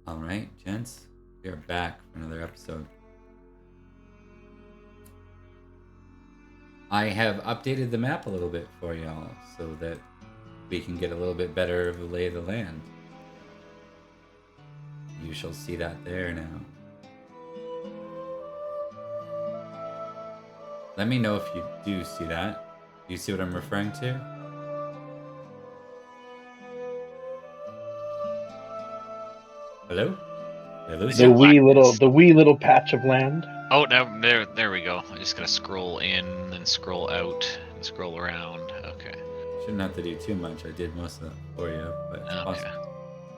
All right, gents, we are back for another episode. I have updated the map a little bit for y'all so that we can get a little bit better of the lay of the land. You shall see that there now. Let me know if you do see that. Do you see what I'm referring to? Hello? Hello? The wee little patch of land. Oh, now there we go. I just gotta scroll in, then scroll out, and scroll around. Okay. Shouldn't have to do too much. I did most of that for you, but it's possible.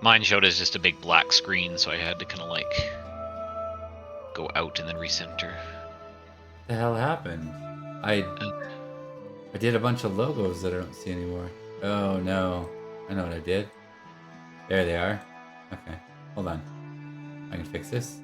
Mine showed as just a big black screen, so I had to kind of like go out and then recenter. What the hell happened? I did a bunch of logos that I don't see anymore. Oh no. I know what I did. There they are. Okay. Hold on. I can fix this.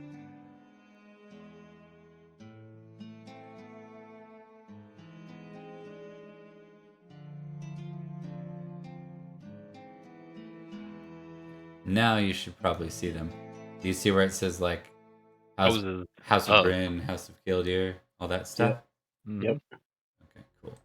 Now you should probably see them. Do you see where it says like House of Briton, House of Kildare, all that stuff? Yep. Okay, cool.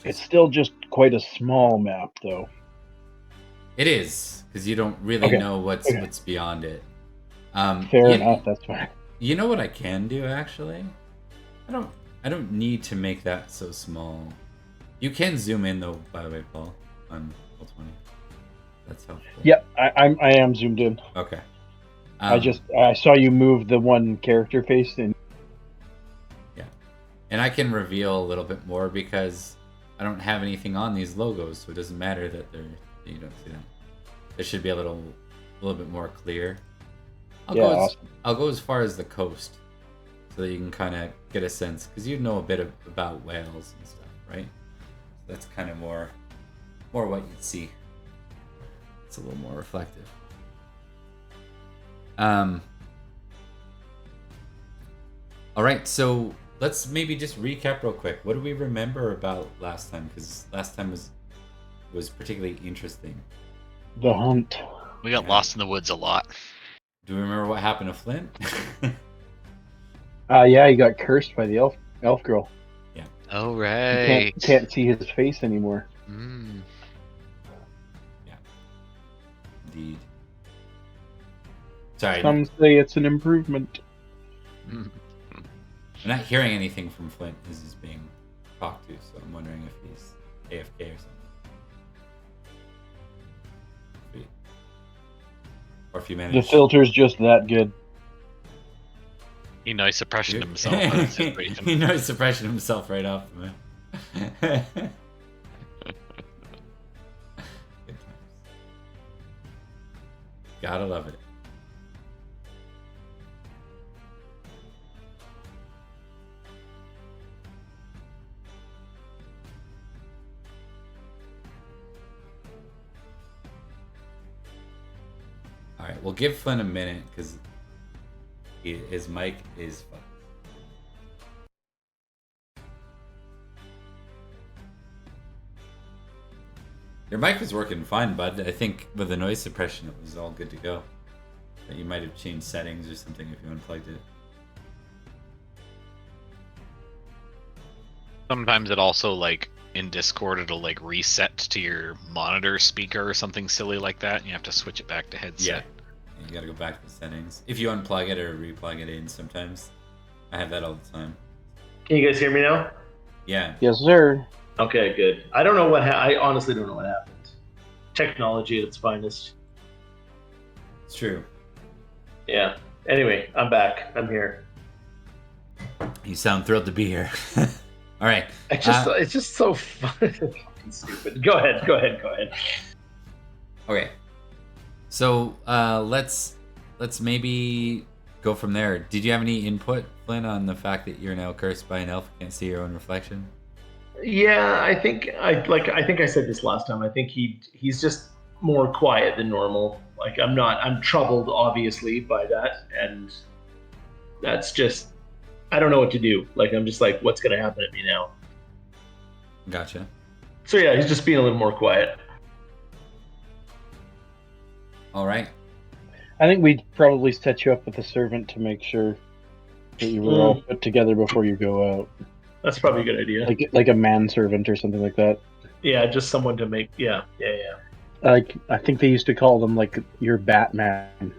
It's still just quite a small map, though. It is, because you don't really know what's beyond it. Fair enough. That's fine. You know what I can do actually? I don't need to make that so small. You can zoom in though, by the way, Paul, on Roll20. That's helpful. Yep, I am zoomed in. Okay. I saw you move the one character face in. Yeah, and I can reveal a little bit more because I don't have anything on these logos, so it doesn't matter that you don't see them. They should be a little bit more clear. I'll go as far as the coast, so that you can kind of get a sense, because you know a bit about Wales and stuff, right? So that's kind of more what you'd see. It's a little more reflective. All right, so let's maybe just recap real quick. What do we remember about last time? Because last time was particularly interesting. The hunt. We got lost in the woods a lot. Do we remember what happened to Flint? Yeah, he got cursed by the elf girl. Yeah. Oh right. You can't see his face anymore. Yeah. Indeed. Sorry. Some say it's an improvement. I'm not hearing anything from Flint as he's being talked to, so I'm wondering if he's AFK or something. Or if you manage. The filter's just that good. He noise suppression himself. He noise suppression himself right off the map. Good times. Gotta love it. All right, we'll give Flynn a minute because his mic is fucked. Your mic was working fine, bud. I think with the noise suppression, it was all good to go. But you might have changed settings or something if you unplugged it. Sometimes it also, like, in Discord, it'll, like, reset to your monitor speaker or something silly like that, and you have to switch it back to headset. Yeah. You gotta go back to the settings. If you unplug it or replug it in sometimes. I have that all the time. Can you guys hear me now? Yeah. Yes, sir. Okay, good. I don't know I honestly don't know what happened. Technology at its finest. It's true. Yeah. Anyway, I'm back. I'm here. You sound thrilled to be here. All right. It's just so fucking stupid. Go ahead. Okay. So let's maybe go from there. Did you have any input, Flynn, on the fact that you're now cursed by an elf, can't see your own reflection? Yeah, I think I said this last time. I think he's just more quiet than normal. Like I'm troubled obviously by that, and that's just I don't know what to do. Like I'm just like, what's gonna happen to me now? Gotcha. So yeah, he's just being a little more quiet. All right. I think we'd probably set you up with a servant to make sure that you were all put together before you go out. That's probably a good idea. Like a manservant or something like that. Yeah, just someone to make. Yeah. Like I think they used to call them like your Batman.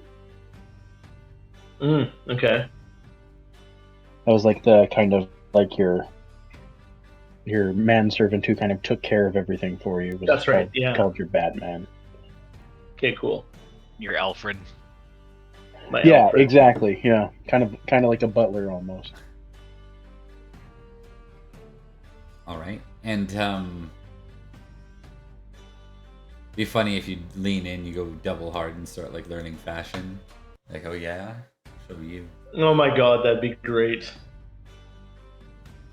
Okay. That was like the kind of like your manservant who kind of took care of everything for you. That's right. Yeah. Called your Batman. Okay. Cool. You're Alfred. Alfred. Exactly. Yeah, kind of like a butler almost. All right, and be funny if you lean in, you go double hard and start like learning fashion. Like, oh yeah, show you. Oh my god, that'd be great.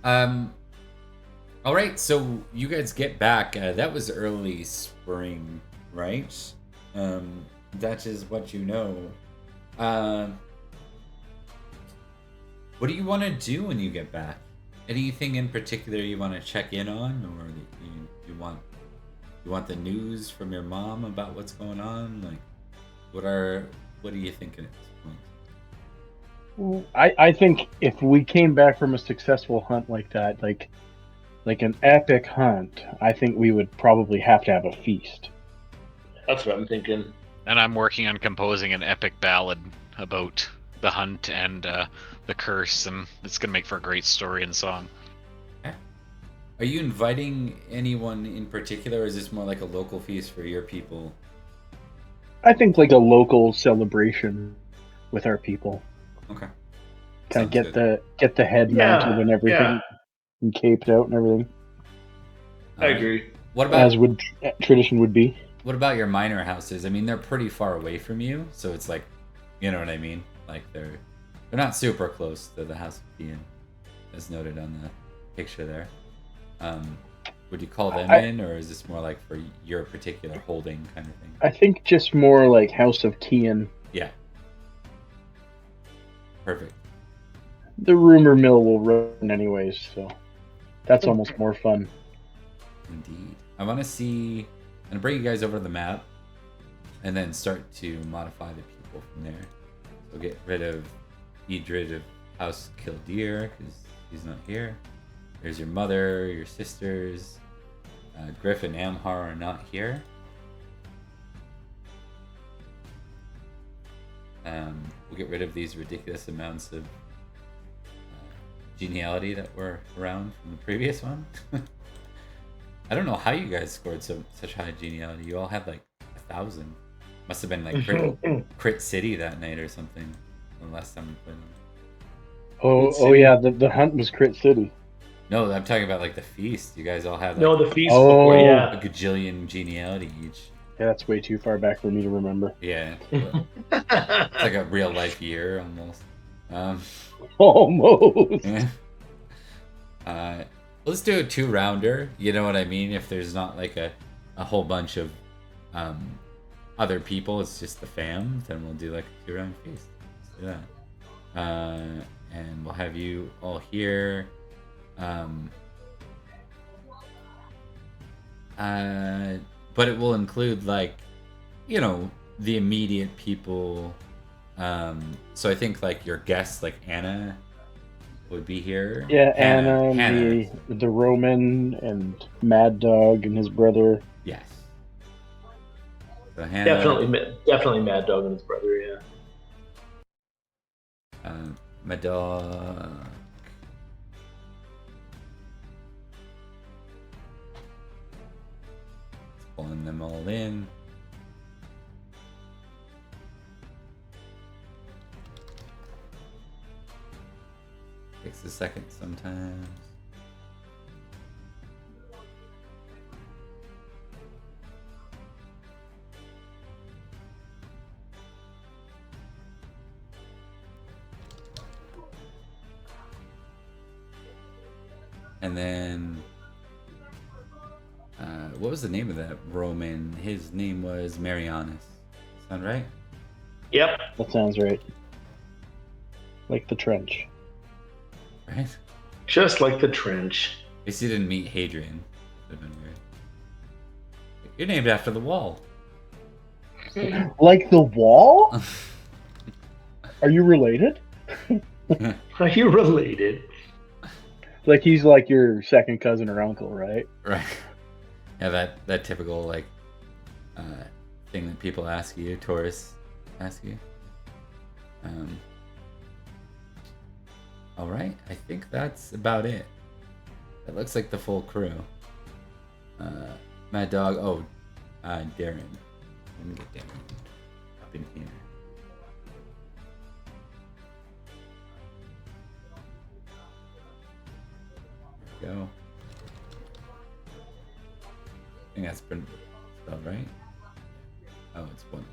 All right, so you guys get back. That was early spring, right? That is what you know. What do you want to do when you get back? Anything in particular you want to check in on, or you want the news from your mom about what's going on? Like, what are you thinking at this point? I think if we came back from a successful hunt like that, like an epic hunt, I think we would probably have to have a feast. That's what I'm thinking. And I'm working on composing an epic ballad about the hunt and the curse, and it's gonna make for a great story and song. Okay. Are you inviting anyone in particular, or is this more like a local feast for your people? I think like a local celebration with our people. Okay. Kind of get the head mounted and everything, and caped out and everything. I agree. What about as would tradition would be? What about your minor houses? I mean, they're pretty far away from you, so it's like, you know what I mean? Like they're not super close to the House of Ian, as noted on the picture there. Would you call them in, or is this more like for your particular holding kind of thing? I think just more like House of Tian. Yeah. Perfect. The rumor mill will run anyways, so that's almost more fun. Indeed. I want to see. I'm gonna bring you guys over to the map, and then start to modify the people from there. So get rid of Edred of House Kildare because he's not here. There's your mother, your sisters. Griff and Amhar are not here. We'll get rid of these ridiculous amounts of geniality that were around from the previous one. I don't know how you guys scored such high geniality. You all had like 1,000. Must have been like crit city that night or something. The last time we played them. Oh yeah, the hunt was crit city. No, I'm talking about like the feast. You guys all had like the feast before, a gajillion geniality each. Yeah, that's way too far back for me to remember. Yeah. It's like a real life year almost. Almost. Yeah. Let's do a 2-rounder. You know what I mean? If there's not like a whole bunch of other people, it's just the fam, then we'll do like a 2-round feast. Let's do that. And we'll have you all here. But it will include like, you know, the immediate people. So I think like your guests, like Anna, would be here. Yeah, Anna. The Roman and Mad Dog and his brother. Yes. So Hannah, definitely Mad Dog and his brother. Yeah. Mad Dog. Pulling them all in. Takes a second sometimes. And then what was the name of that Roman? His name was Marianus. Sound right? Yep. That sounds right. Like the trench. Right? Just like the trench. At least you didn't meet Hadrian. Would've been weird. You're named after the wall. Like the wall? Are you related? Are you related? Like he's like your second cousin or uncle, right? Right. Yeah, that typical like thing that people ask you, tourists ask you. All right, I think that's about it. It looks like the full crew. Mad Dog. Oh, Darren. Let me get Darren up in here. There we go. I think that's been spelled right. Oh, it's one.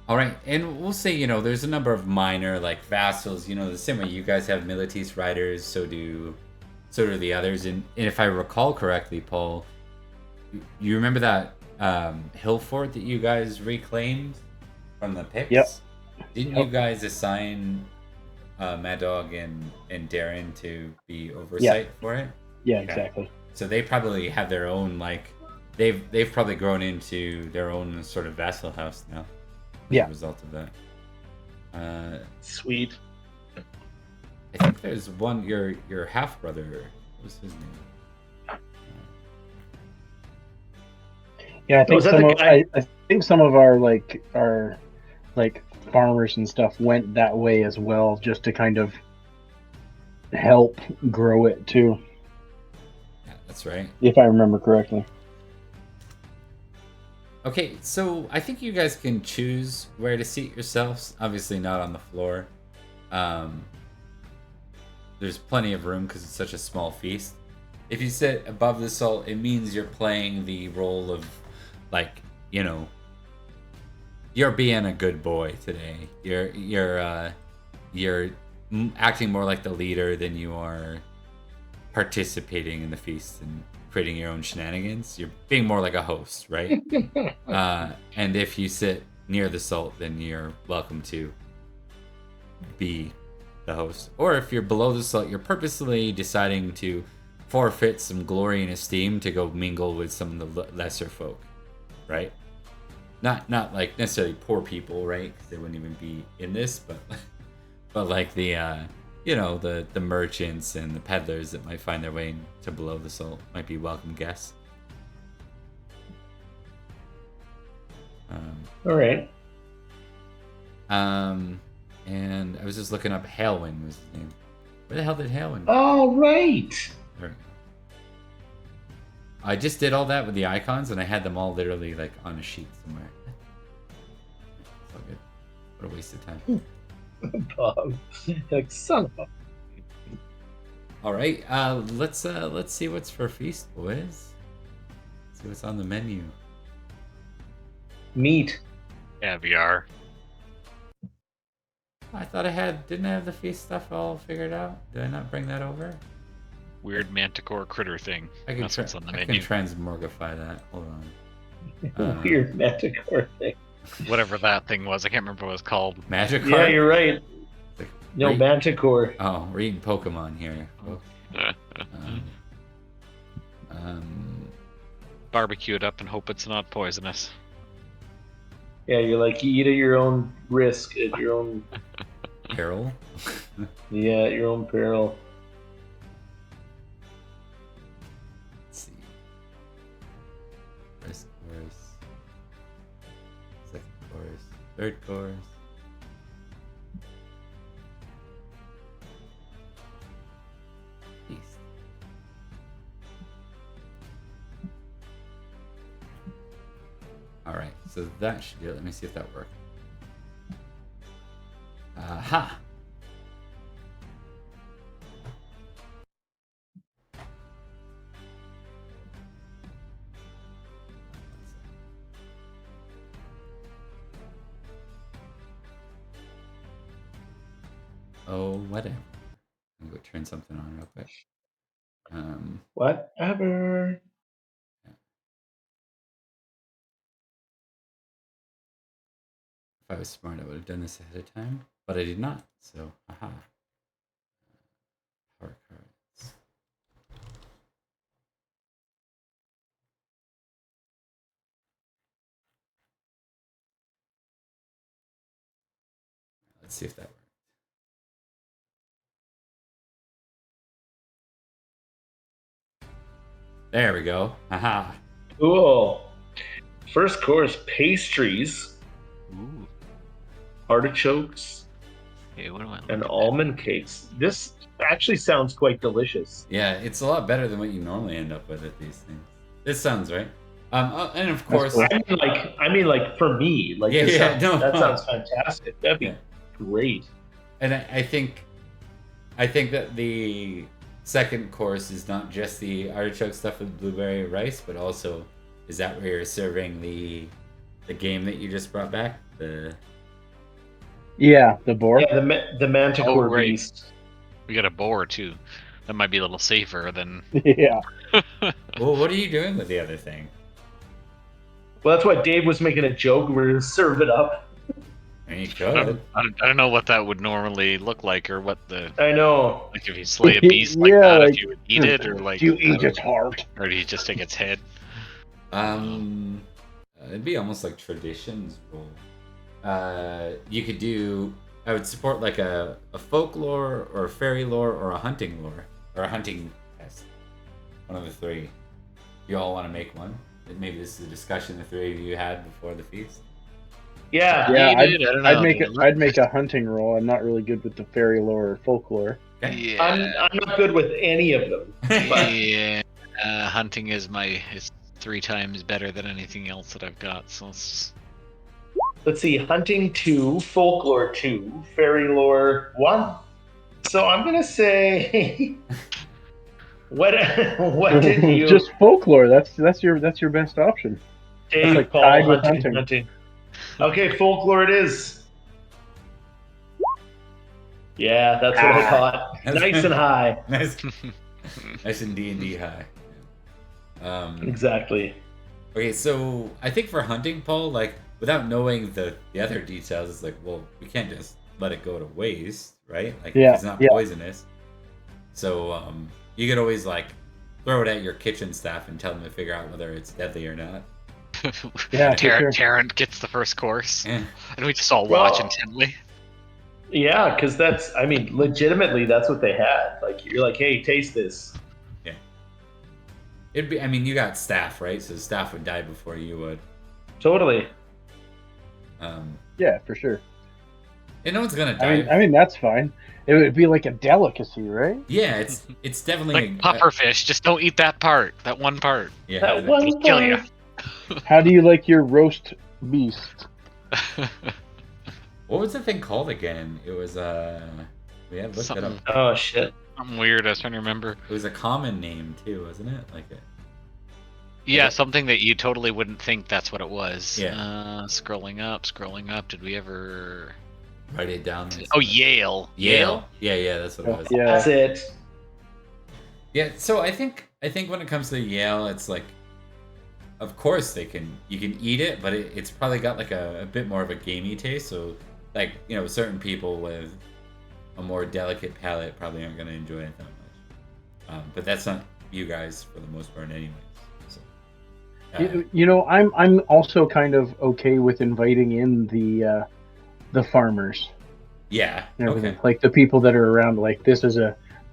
All right, and we'll say, there's a number of minor, like, vassals, the same way you guys have militis riders, so do the others. And if I recall correctly, Paul, you remember that hill fort that you guys reclaimed from the Picts? Yep. Didn't you guys assign Mad Dog and Darren to be oversight for it? Yeah, Okay. exactly. So they probably have their own, like, they've probably grown into their own sort of vassal house now. As a result of that. Sweet. I think there's one, your half brother. What was his name? Yeah, I think was that the guy? I think some of our farmers and stuff went that way as well, just to kind of help grow it too. Yeah, that's right. If I remember correctly. Okay, so I think you guys can choose where to seat yourselves. Obviously not on the floor. There's plenty of room because it's such a small feast. If you sit above the salt, it means you're playing the role of, like, you're being a good boy today. You're acting more like the leader than you are participating in the feast and creating your own shenanigans. You're being more like a host, right? And if you sit near the salt, then you're welcome to be the host. Or if you're below the salt, you're purposely deciding to forfeit some glory and esteem to go mingle with some of the lesser folk, right? Not like necessarily poor people, right? Because they wouldn't even be in this, but like the the merchants and the peddlers that might find their way to below the salt might be welcome guests. All right. And I was just looking up. Halewin was his name. Where the hell did Halewin go? Oh, right. There we go. I just did all that with the icons, and I had them all literally like on a sheet somewhere. It's all good. What a waste of time. Bob. Like, son of a... All right, let's see what's for feast, boys. Let's see what's on the menu. Meat. Caviar. I thought didn't I have the feast stuff all figured out? Did I not bring that over? Weird manticore critter thing. That's what's on the I menu. can transmorgify that. Hold on. Weird manticore thing. Whatever that thing was, I can't remember what it was called. Magic Yeah, card? you're right. Like, No, manticore. Oh, we're eating Pokemon here. Barbecue it up and hope it's not poisonous. Yeah, you're like, you eat at your own risk, at your own... Peril? Yeah, at your own peril. Let's see. First course. Second course. Third course. Feast. Alright, so that should do it. Let me see if that worked. Aha! Oh, whatever. I'm going to turn something on real quick. Whatever. If I was smart, I would have done this ahead of time. but I did not. So, haha. Power cards. Let's see if that works. There we go. Haha. Cool. First course, pastries, Ooh. artichokes, Okay, what do I look and at? almond cakes. This actually sounds quite delicious. Yeah, it's a lot better than what you normally end up with at these things. This sounds right. And of course, cool. I mean, like for me, like Yeah, this yeah, sounds, no. that sounds fantastic. That'd be Yeah. great. and I think that the second course is not just the artichoke stuff with blueberry rice, but also is that where you're serving the game that you just brought back? Yeah, the boar. Yeah, the manticore Oh, right. beast. We got a boar too. That might be a little safer than. Yeah. Well, what are you doing with the other thing? Well, that's why Dave was making a joke. We're gonna serve it up. I mean, you I could. don't know what that would normally look like, or what the I know. like if you slay a beast like Yeah, that, like, if you would eat it, or like, Do you eat its heart? or do you just take its head? It'd be almost like traditions rule. You could do. I would support like a folklore or a fairy lore or a hunting lore or a hunting test. One of the three. You all want to make one? Maybe this is a discussion the three of you had before the feast. Yeah. Yeah, I don't know, I'd make a hunting roll. I'm not really good with the fairy lore or folklore. Okay. Yeah, I'm not good with any of them. But yeah. Hunting is is 3 times better than anything else that I've got. So let's see, hunting 2, folklore 2, fairy lore 1. So I'm gonna say, what did you? Just folklore. That's your best option. Dave like call tied with hunting. Okay, folklore it is. Yeah, that's what I thought. Nice and high. Nice, nice and D&D high. Exactly. Okay, so I think for hunting, Paul, like without knowing the other details, it's like, well, we can't just let it go to waste, right? Like Yeah, it's not yeah. poisonous. So you could always like throw it at your kitchen staff and tell them to figure out whether it's deadly or not. Yeah, for sure. Tarrant gets the first course, Yeah. and we just all watch Well, intently. Yeah, because that's, I mean, legitimately, that's what they had. Like, you're like, hey, taste this. Yeah. It'd be. I mean, you got staff, right? So staff would die before you would. Totally. Yeah, for sure. And no one's gonna die. I mean that's fine. It would be like a delicacy, right? Yeah, it's definitely Like pufferfish, just don't eat that part, that one part. Yeah. That one It'll kill you. How do you like your roast beast? What was the thing called again? It was we had looked it up. Something- Oh, shit. Something weird. I was trying to remember. It was a common name too, wasn't it? Like it. Yeah, something that you totally wouldn't think that's what it was. Yeah. Scrolling up. Did we ever? Write it down. Oh, Yale. Yale. Yeah, that's what it was. Yeah. That's it. Yeah, so I think when it comes to Yale, it's like, of course you can eat it, but it's probably got like a bit more of a gamey taste. So like certain people with a more delicate palate probably aren't going to enjoy it that much. But that's not you guys for the most part, anyways. So, I'm also kind of okay with inviting in the farmers. yeah. And everything. Okay. Like the people that are around. Like this is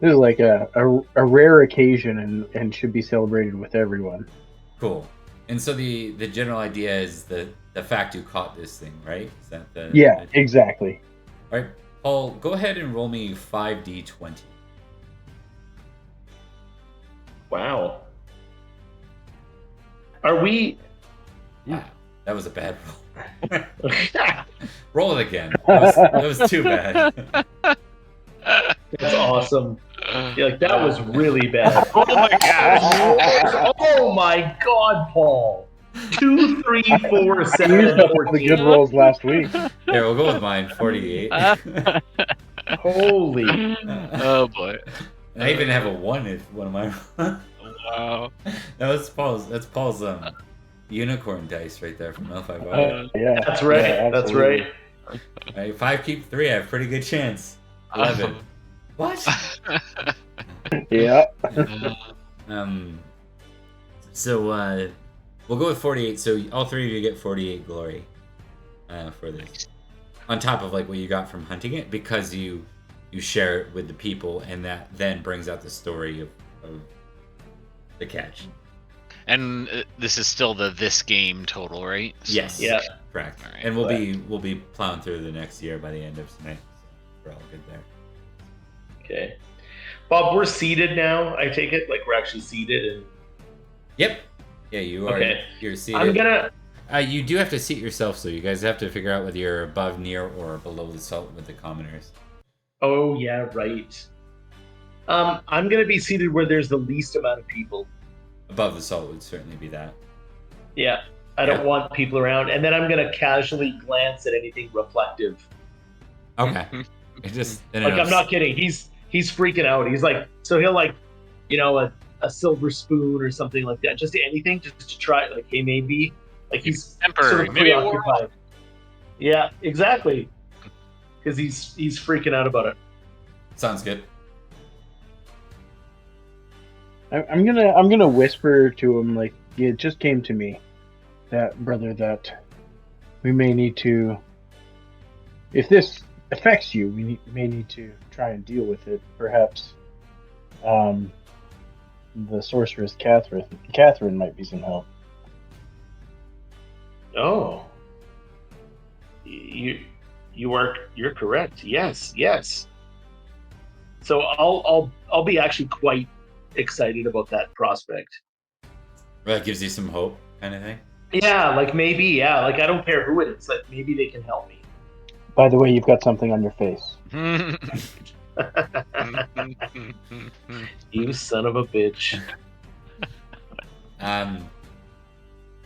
like a rare occasion and should be celebrated with everyone. Cool. And so the general idea is the fact you caught this thing, right? Is that the Yeah, exactly. All right, Paul, go ahead and roll me 5d20. Wow. Are we? Wow, that was a bad roll. Roll it again. That was too bad. That's awesome. Yeah, like that was really bad. Oh my gosh! Oh my god, Paul. 2, 3, 4, You used 7, up the good 14. rolls last week. Here, we'll go with mine, 48. Holy. Oh boy! I even have a 1 if one of my. Wow. That's Paul's unicorn dice right there from L5 Wire. Yeah, That's right. yeah, That's absolutely. right. Right, 5 keep 3. I have a pretty good chance. 11. What? Yeah. So we'll go with 48. So all 3 of you get 48 glory for this, on top of like what you got from hunting it, because you share it with the people, and that then brings out the story of the catch. And this is still this game total, right? So- Yes. Yeah. Correct. All right. And we'll be plowing through the next year by the end of tonight. So we're all good there. Okay. Bob, we're seated now. I take it like we're actually seated, and Yep. Yeah, you are. Okay. You're seated. I'm gonna. You do have to seat yourself, so you guys have to figure out whether you're above, near, or below the salt with the commoners. Oh yeah, right. I'm gonna be seated where there's the least amount of people. Above the salt would certainly be that. Yeah, I don't want people around, and then I'm gonna casually glance at anything reflective. Okay. It just Like I'm not kidding. He's freaking out. He's like, so he'll like, a silver spoon or something like that. Just anything, just to try. Like, hey, maybe. Like he's Temporary, sort of maybe a war. preoccupied. Yeah, exactly. Because he's freaking out about it. Sounds good. I'm gonna whisper to him like, yeah, it just came to me, that brother, that we may need to, if this affects you, may need to try and deal with it. Perhaps, the sorceress Catherine might be some help. Oh, you're correct. Yes. So I'll be actually quite excited about that prospect. That gives you some hope, kind of thing. Yeah, like maybe, yeah, like I don't care who it is, like maybe they can help me. By the way, you've got something on your face. You son of a bitch.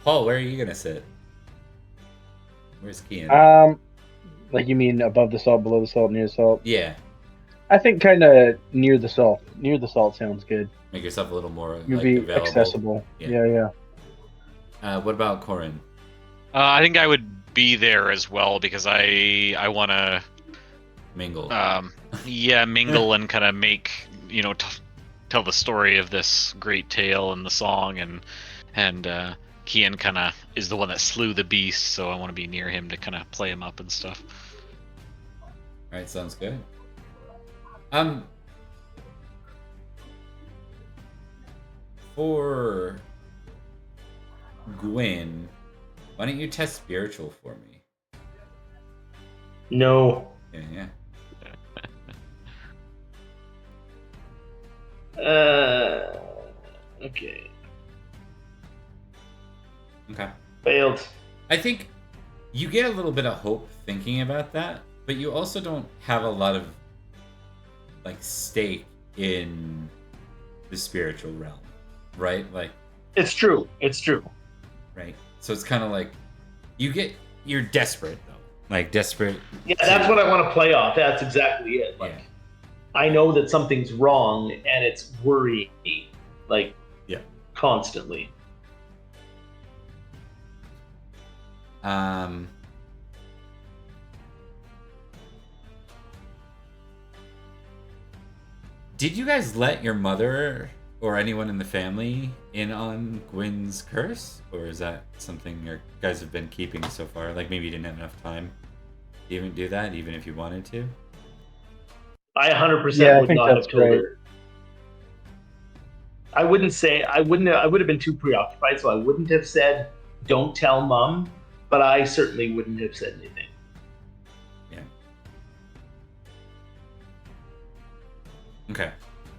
Paul, where are you gonna sit? Where's Kian? Like you mean above the salt, below the salt, near the salt? Yeah. I think kind of near the salt. Near the salt sounds good. Make yourself a little more You'd like, be available. accessible. Yeah. Yeah. What about Corin? I think I would be there as well because I want to Mingle. mingle and kind of make tell the story of this great tale and the song, and Kian kind of is the one that slew the beast, so I want to be near him to kind of play him up and stuff. All right, sounds good. For Gwyn, why don't you test spiritual for me? No. Yeah. Okay. Okay. Failed. I think you get a little bit of hope thinking about that, but you also don't have a lot of like stake in the spiritual realm, right? Like It's true. right. So it's kind of like you're desperate though. Like desperate. Yeah, that's what I want to play off. That's exactly it. Like, Yeah. I know that something's wrong, and it's worrying me, like, constantly. Did you guys let your mother or anyone in the family in on Gwyn's curse? Or is that something you guys have been keeping so far? Like maybe you didn't have enough time to even do that, even if you wanted to? I 100% Yeah, I would think not that's have killed right. her. I would have been too preoccupied, so I wouldn't have said, don't tell mom, but I certainly wouldn't have said anything. Yeah. Okay.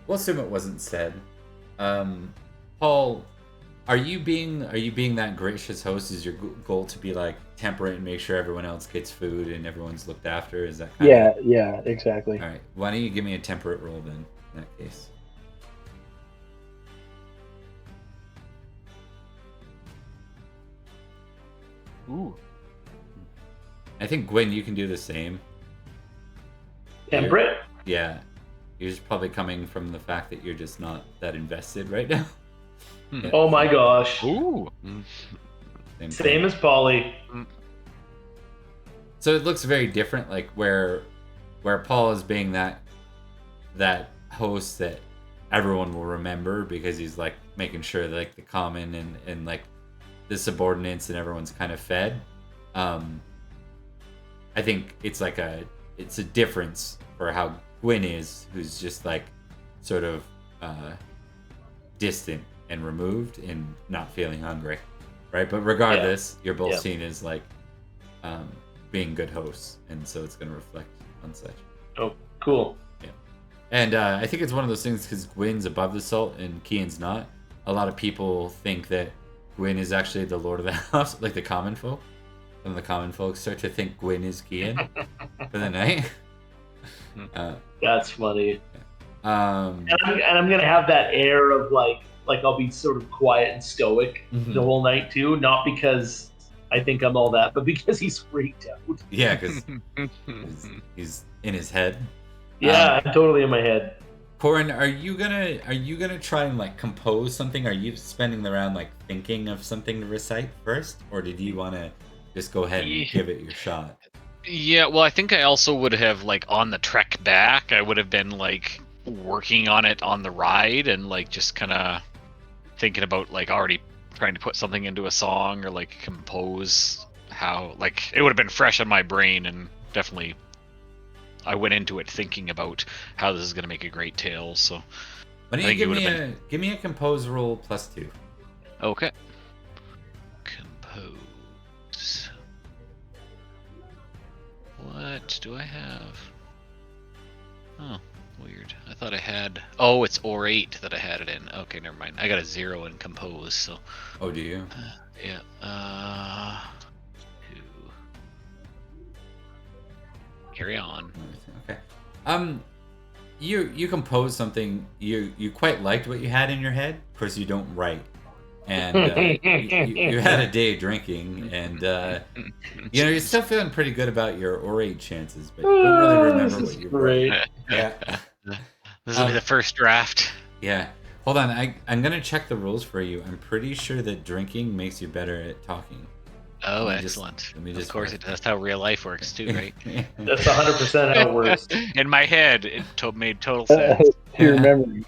We'll assume it wasn't said. Paul, are you being that gracious host? Is your goal to be like temperate and make sure everyone else gets food and everyone's looked after? Is that kind of... Yeah, exactly. All right. Why don't you give me a temperate roll then, in that case? Ooh. I think, Gwyn, you can do the same. Temperate? Yeah. You're just probably coming from the fact that you're just not that invested right now. Yeah. Oh my gosh. Ooh. Same Same thing. as Polly. So it looks very different, like where Paul is being that host that everyone will remember because he's like making sure that, like the common and like the subordinates and everyone's kind of fed. I think it's like it's a difference for how Gwyn is, who's just like sort of distant and removed and not feeling hungry, right? But regardless, you're both seen as like being good hosts, and so it's going to reflect on such. Oh, cool. Yeah, and I think it's one of those things because Gwyn's above the salt and Kian's not. A lot of people think that Gwyn is actually the lord of the house, like the common folk. Some of the common folks start to think Gwyn is Kian for the night. That's funny. And I'm gonna have that air of like I'll be sort of quiet and stoic the whole night too, not because I think I'm all that, but because he's freaked out. Yeah, because he's in his head. Yeah, I'm totally in my head. Corin, are you gonna try and like compose something? Are you spending the round like thinking of something to recite first, or did you want to just go ahead and give it your shot? Yeah, well, I think I also would have, like, on the trek back, I would have been, like, working on it on the ride and, like, just kind of thinking about, like, already trying to put something into a song or, like, compose how, like, it would have been fresh on my brain, and definitely I went into it thinking about how this is going to make a great tale, so... Why don't you give me a compose roll +2. Okay. Compose... What do I have? Oh, weird. I thought I had... Oh, it's or 8 that I had it in. Okay, never mind. I got a 0 in compose, so... Oh, do you? Yeah. 2. Carry on. Okay. You composed something. You quite liked what you had in your head. Of course, you don't write. And you had a day drinking, and you're still feeling pretty good about your orate chances, but you don't really remember what you wrote. Yeah. This will be the first draft. Yeah. Hold on, I'm gonna check the rules for you. I'm pretty sure that drinking makes you better at talking. Oh, excellent. Of course, that's how real life works too, right? That's 100% how it works. In my head, it made total sense. Your memory.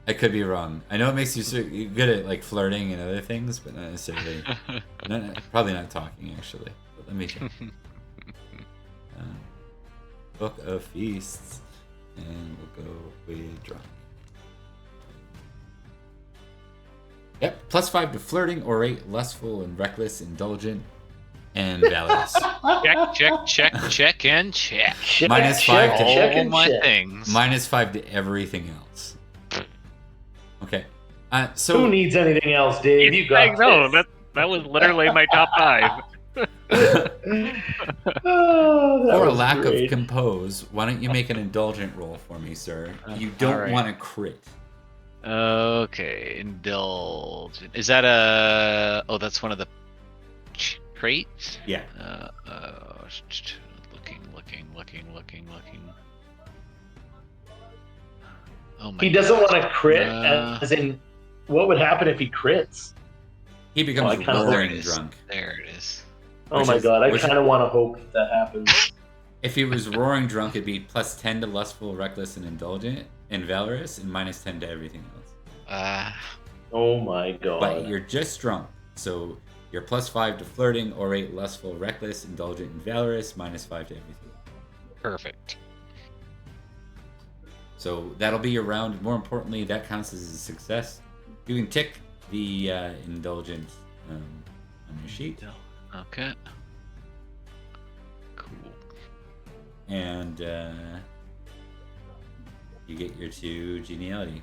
I could be wrong. I know it makes you good at like flirting and other things, but not necessarily. Probably not talking actually. But let me check. Book of Feasts, and we'll go with drunk. Yep, +5 to flirting, orate, lustful, and reckless, indulgent, and valorous. Check, and check. -5 to all my things. -5 to everything else. Okay. So who needs anything else, Dave? You got this. That was literally my top 5. for a lack of compose, why don't you make an indulgent roll for me, sir? You don't want to crit. Okay, indulgent. Is that a... Oh, that's one of the traits? Yeah. Looking. Oh my He doesn't God. want to crit, as in, what would happen if he crits? He becomes roaring drunk. There it is. Oh my God, I kind of want to hope that happens. If he was roaring drunk, it'd be +10 to lustful, reckless, and indulgent, and valorous, and -10 to everything else. Oh my God. But you're just drunk, so you're +5 to flirting, orate, lustful, reckless, indulgent, and valorous, -5 to everything. Perfect. So that'll be your round. And more importantly, that counts as a success. You can tick the indulgent on your sheet. Okay. Cool. And you get your 2 geniality.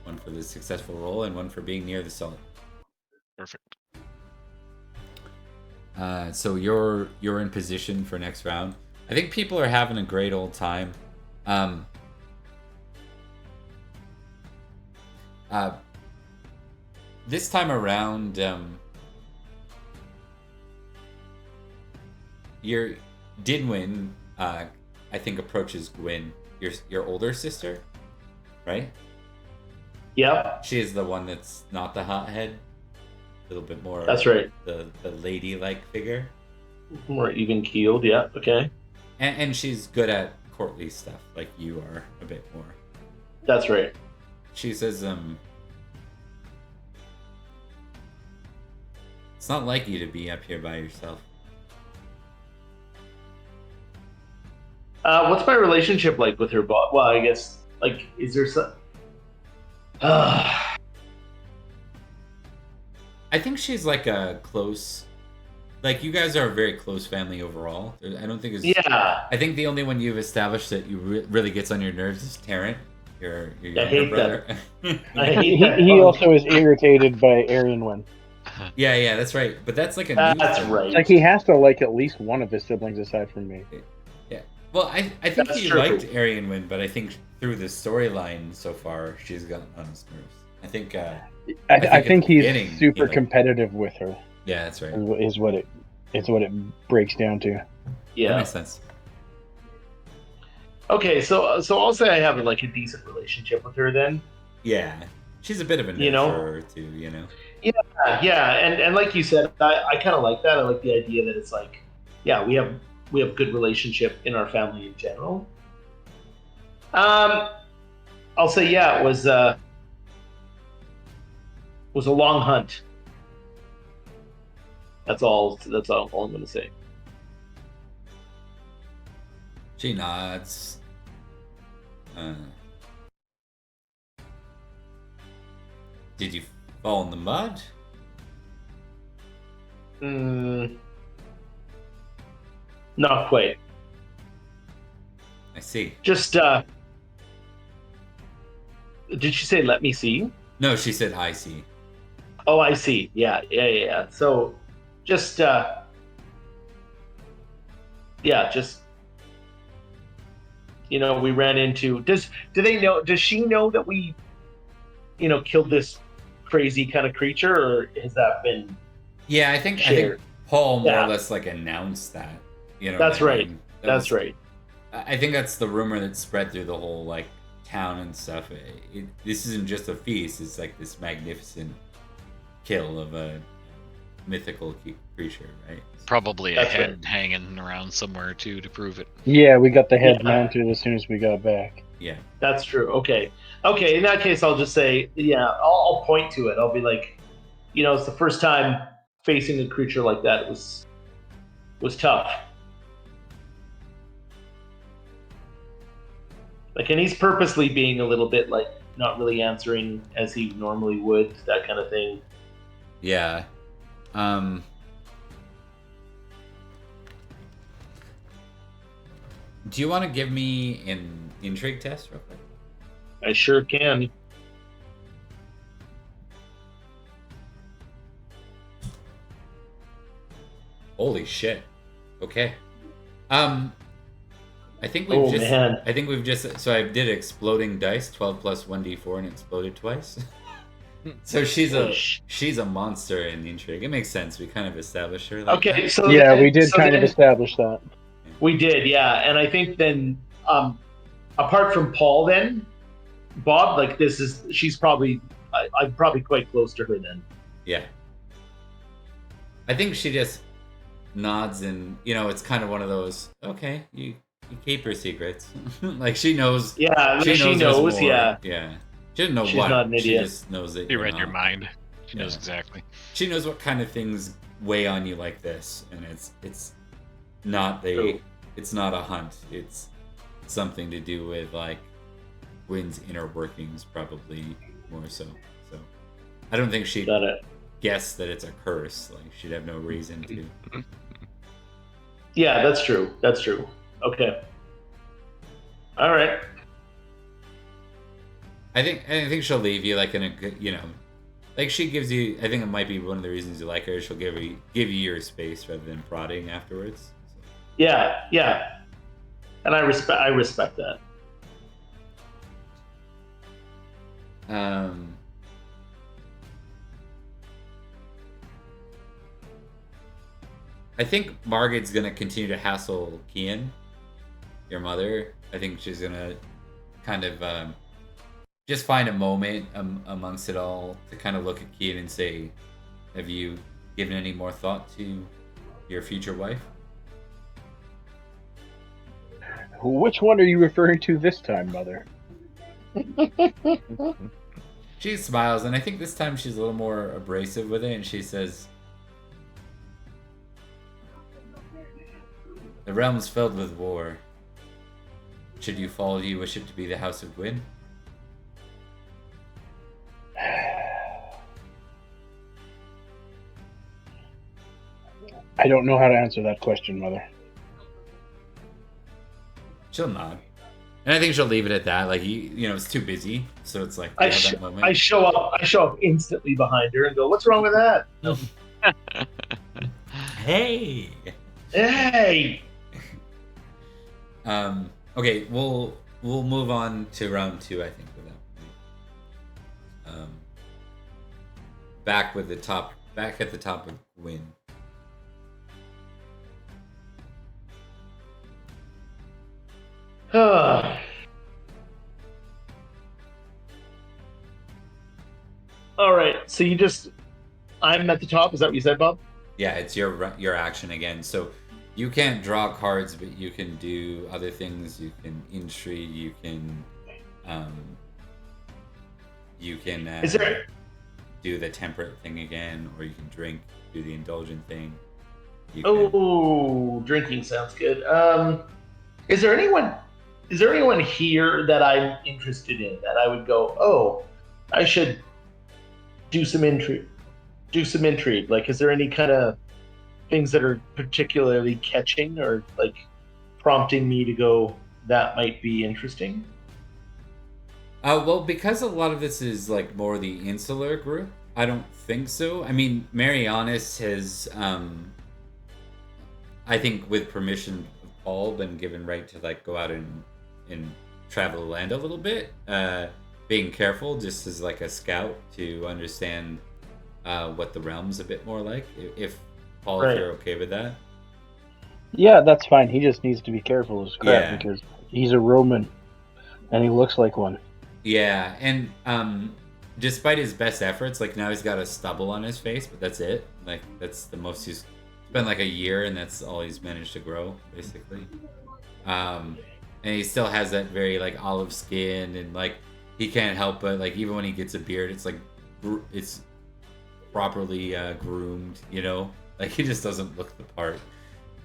One for the successful roll and one for being near the salt. Perfect. So you're in position for next round. I think people are having a great old time. This time around, your Dinwyn, I think, approaches Gwyn, your older sister, right? Yep. She is the one that's not the hothead, little bit more. That's right. The lady-like figure. More even keeled. Yeah. Okay. And she's good at courtly stuff, like you are a bit more. That's right. She says, it's not like you to be up here by yourself. What's my relationship like with her? Well, I guess like, is there some? I think she's like a close. Like, you guys are a very close family overall. I don't think it's. Yeah. I think the only one you've established that you really gets on your nerves is Tarrant, your I younger hate brother. I hate that. He also is irritated by Arianwen. Yeah, that's right. But that's like a new That's thing. right. Like he has to like at least one of his siblings aside from me. Yeah. Well, I think That's he true. liked Arianwen, but I think through the storyline so far, she's gotten on his nerves. I think. I think at the he's beginning, super he, like- competitive with her. Yeah, that's right. Is what it breaks down to. That Yeah. makes sense. Okay, so I'll say I have like a decent relationship with her then. Yeah, she's a bit of a You know? nurturer too. You know. Yeah, and like you said, I kind of like that. I like the idea that it's like, yeah, we have good relationship in our family in general. I'll say yeah, it was a long hunt. That's all I'm gonna say. She nods. Did you fall in the mud? Not quite. I see. Just did she say let me see? No, she said I see. Oh, I see. Yeah. So just just we ran into does she know that we killed this crazy kind of creature, or has that been Yeah, I think shared? Paul more Yeah. or less like announced that. That's what I right. mean? That's right. I think that's the rumor that spread through the whole like town and stuff. This isn't just a feast; it's like this magnificent kill of a mythical creature, right? Probably a That's head right. hanging around somewhere too to prove it. Yeah, we got the head Yeah. mounted as soon as we got back. Yeah. That's true. Okay. In that case, I'll just say, yeah, I'll point to it. I'll be like, it's the first time facing a creature like that. It was tough. Like, and he's purposely being a little bit like not really answering as he normally would, that kind of thing. Yeah. Do you want to give me an intrigue test real quick? I sure can. Holy shit. Okay. I think we've Man. I think we've just so I did exploding dice, 12 plus 1d4 and exploded twice. So she's a monster in the intrigue. It makes sense. We kind of established her like Okay, that. so Yeah, then- we did so kind of then- establish that. We did, yeah. And I think then, apart from Paul, then Bob, like she's probably, I'm probably quite close to her then. Yeah. I think she just nods and it's kind of one of those, okay, you keep her secrets. Like she knows. Yeah, she what's knows. more. Yeah, Yeah. She doesn't know She's what. not an She idiot. just knows that She you're read your not. mind. She knows Yeah. exactly. She knows what kind of things weigh on you like this, and it's not True. it's not a hunt. It's something to do with like Wynn's inner workings, probably more so. So I don't think she'd got it. guess that it's a curse. Like she'd have no reason to. Yeah, that's true. That's true. Okay. All right. I think she'll leave you like in a good, like she gives you. I think it might be one of the reasons you like her. She'll give you your space rather than prodding afterwards. Yeah. And I respect that. I think Margaret's gonna continue to hassle Kian, your mother. I think she's gonna kind of just find a moment amongst it all to kind of look at Kian and say, Have you given any more thought to your future wife? Which one are you referring to this time, Mother? She smiles, and I think this time she's a little more abrasive with it, and she says, "The realm's filled with war. Should you fall, do you wish it to be the House of Gwyn?" I don't know how to answer that question, Mother. She'll nod. And I think she'll leave it at that. Like, you know, it's too busy, so it's like I that moment. I show up instantly behind her and go, "What's wrong with that?" Hey. Hey. Okay, we'll move on to round 2, I think, with that. Back at the top of Gwyn. All right. So I'm at the top. Is that what you said, Bob? Yeah, it's your action again. So you can't draw cards, but you can do other things. You can intrigue. You can Is there? do the temperate thing again, or you can drink, do the indulgent thing. Drinking sounds good. Is there anyone here that I'm interested in that I would go, "Oh, I should do some intrigue"? Like, is there any kind of things that are particularly catching or like prompting me to go, "That might be interesting"? Well, because a lot of this is like more the insular group, I don't think so. I mean, Marianis has, I think, with permission of Paul, been given right to like go out and travel the land a little bit, being careful just as like a scout to understand what the realm's a bit more like. If Paul, if you're okay with that. Yeah, that's fine. He just needs to be careful as crap because he's a Roman and he looks like one. Yeah, and despite his best efforts, like now he's got a stubble on his face, but that's it. Like that's the most he's spent like a year, and that's all he's managed to grow, basically. And he still has that very like olive skin, and like he can't help but like even when he gets a beard, it's like it's properly groomed, you know. Like he just doesn't look the part.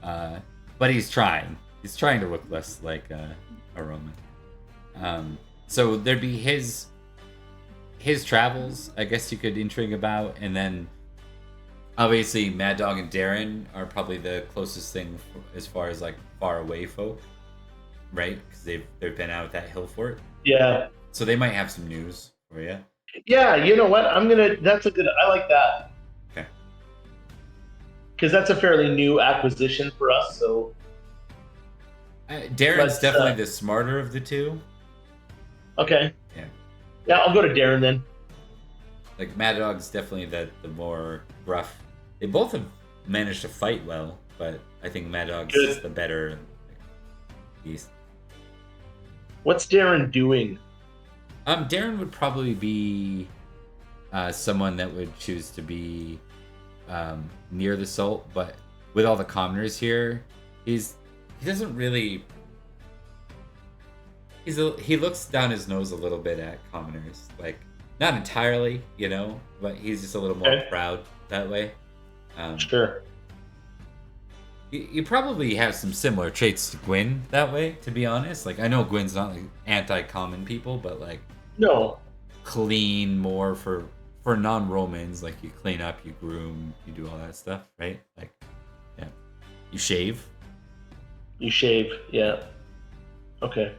But he's trying. He's trying to look less like a Roman. So there'd be his travels, I guess you could intrigue about, and then obviously Mad Dog and Darren are probably the closest thing as far as like far away folk, right? Because they've been out at that hill fort. Yeah. So they might have some news for you. Yeah, you know what? I like that. Okay. Because that's a fairly new acquisition for us. So Darren's definitely the smarter of the two. Okay. Yeah. Yeah, I'll go to Darren then. Like Mad Dog's definitely the more gruff. They both have managed to fight well, but I think Mad Dog's is the better beast. What's Darren doing? Darren would probably be someone that would choose to be near the salt, but with all the commoners here, he doesn't really. He looks down his nose a little bit at commoners, like not entirely, you know, but he's just a little more proud that way. Sure. You probably have some similar traits to Gwyn that way, to be honest. Like I know Gwyn's not like anti-common people, but like no, clean more for non-Romans. Like you clean up, you groom, you do all that stuff, right? Like, yeah, you shave. Yeah. Okay.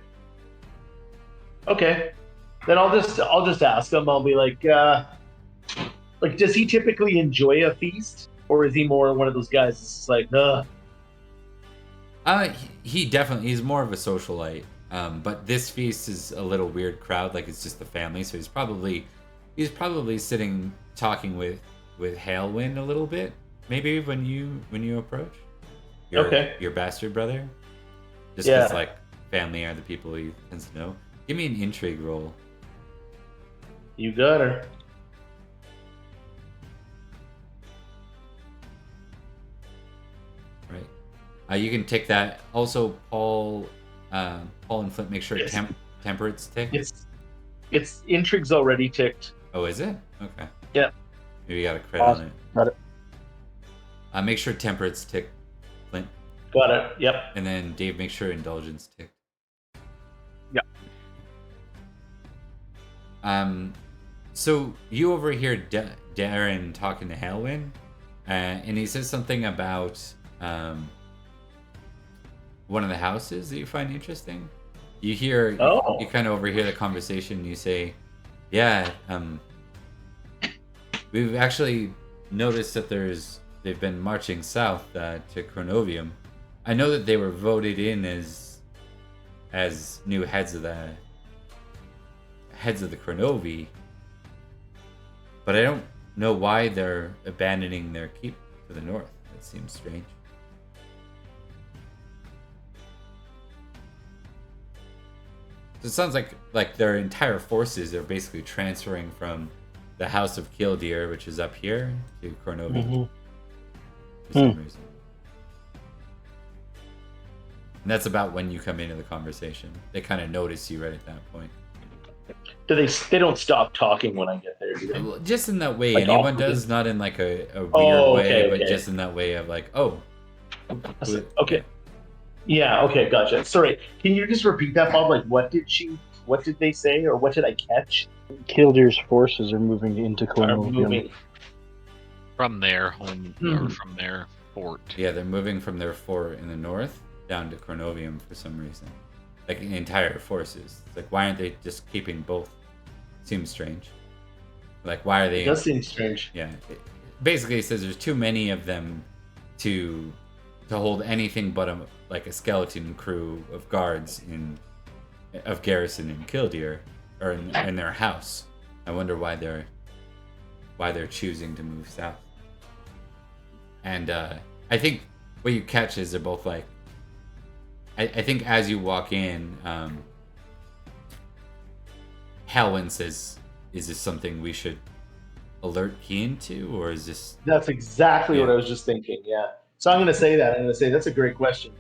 Then I'll just ask him. I'll be like, does he typically enjoy a feast, or is he more one of those guys that's just like, nah? He's more of a socialite. But this feast is a little weird crowd. Like it's just the family, so he's probably sitting talking with Halewind a little bit. Maybe when you approach your bastard brother, just because like family are the people he tends to know. Give me an intrigue roll. You got her. Right. You can tick that. Also, Paul and Flint, make sure temperance tick. It's intrigue's already ticked. Oh, is it? Okay. Yeah. Maybe you got a credit on it. Got it. Make sure temperance tick, Flint. Got it. Yep. And then Dave, make sure indulgence tick. Yeah. So you overhear Darren talking to Halwyn, and he says something about one of the houses that you find interesting. You hear, you kind of overhear the conversation. And you say, "Yeah, we've actually noticed that they've been marching south to Cornovium. I know that they were voted in as new heads of the Cornovii, but I don't know why they're abandoning their keep to the north. It seems strange." So it sounds like their entire forces are basically transferring from the House of Kildare, which is up here, to Cornovii for some reason. And that's about when you come into the conversation. They kind of notice you right at that point. They don't stop talking when I get there, do they? Well, just in that way. Like Anyone awkwardly? does, not in like a weird way, but okay. just in that way of like, oh. Okay. Yeah, okay, gotcha. Sorry, can you just repeat that, Bob? Like, what did they say, or what did I catch? Kildare's forces are moving into Are Cornovia. moving. From their home or from their fort. Yeah, they're moving from their fort in the north down to Cornovium for some reason. Like the entire forces. It's like, why aren't they just keeping both? Seems strange. Like, why are they? It does seem strange. Yeah. Basically, it says there's too many of them to hold anything but a skeleton crew of guards of garrison in Kildare or in their house. I wonder why they're choosing to move south. And I think what you catch is they're both like, I think as you walk in, Halwyn says, "Is this something we should alert Keen to, or is this?" That's exactly what I was just thinking. Yeah. So I'm going to say that. I'm going to say that's a great question.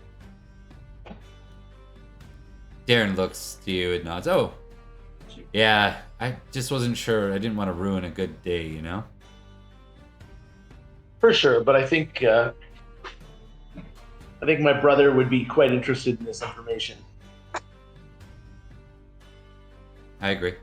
Darren looks to you and nods. Oh, yeah. I just wasn't sure. I didn't want to ruin a good day, you know. For sure, but I think my brother would be quite interested in this information. I agree.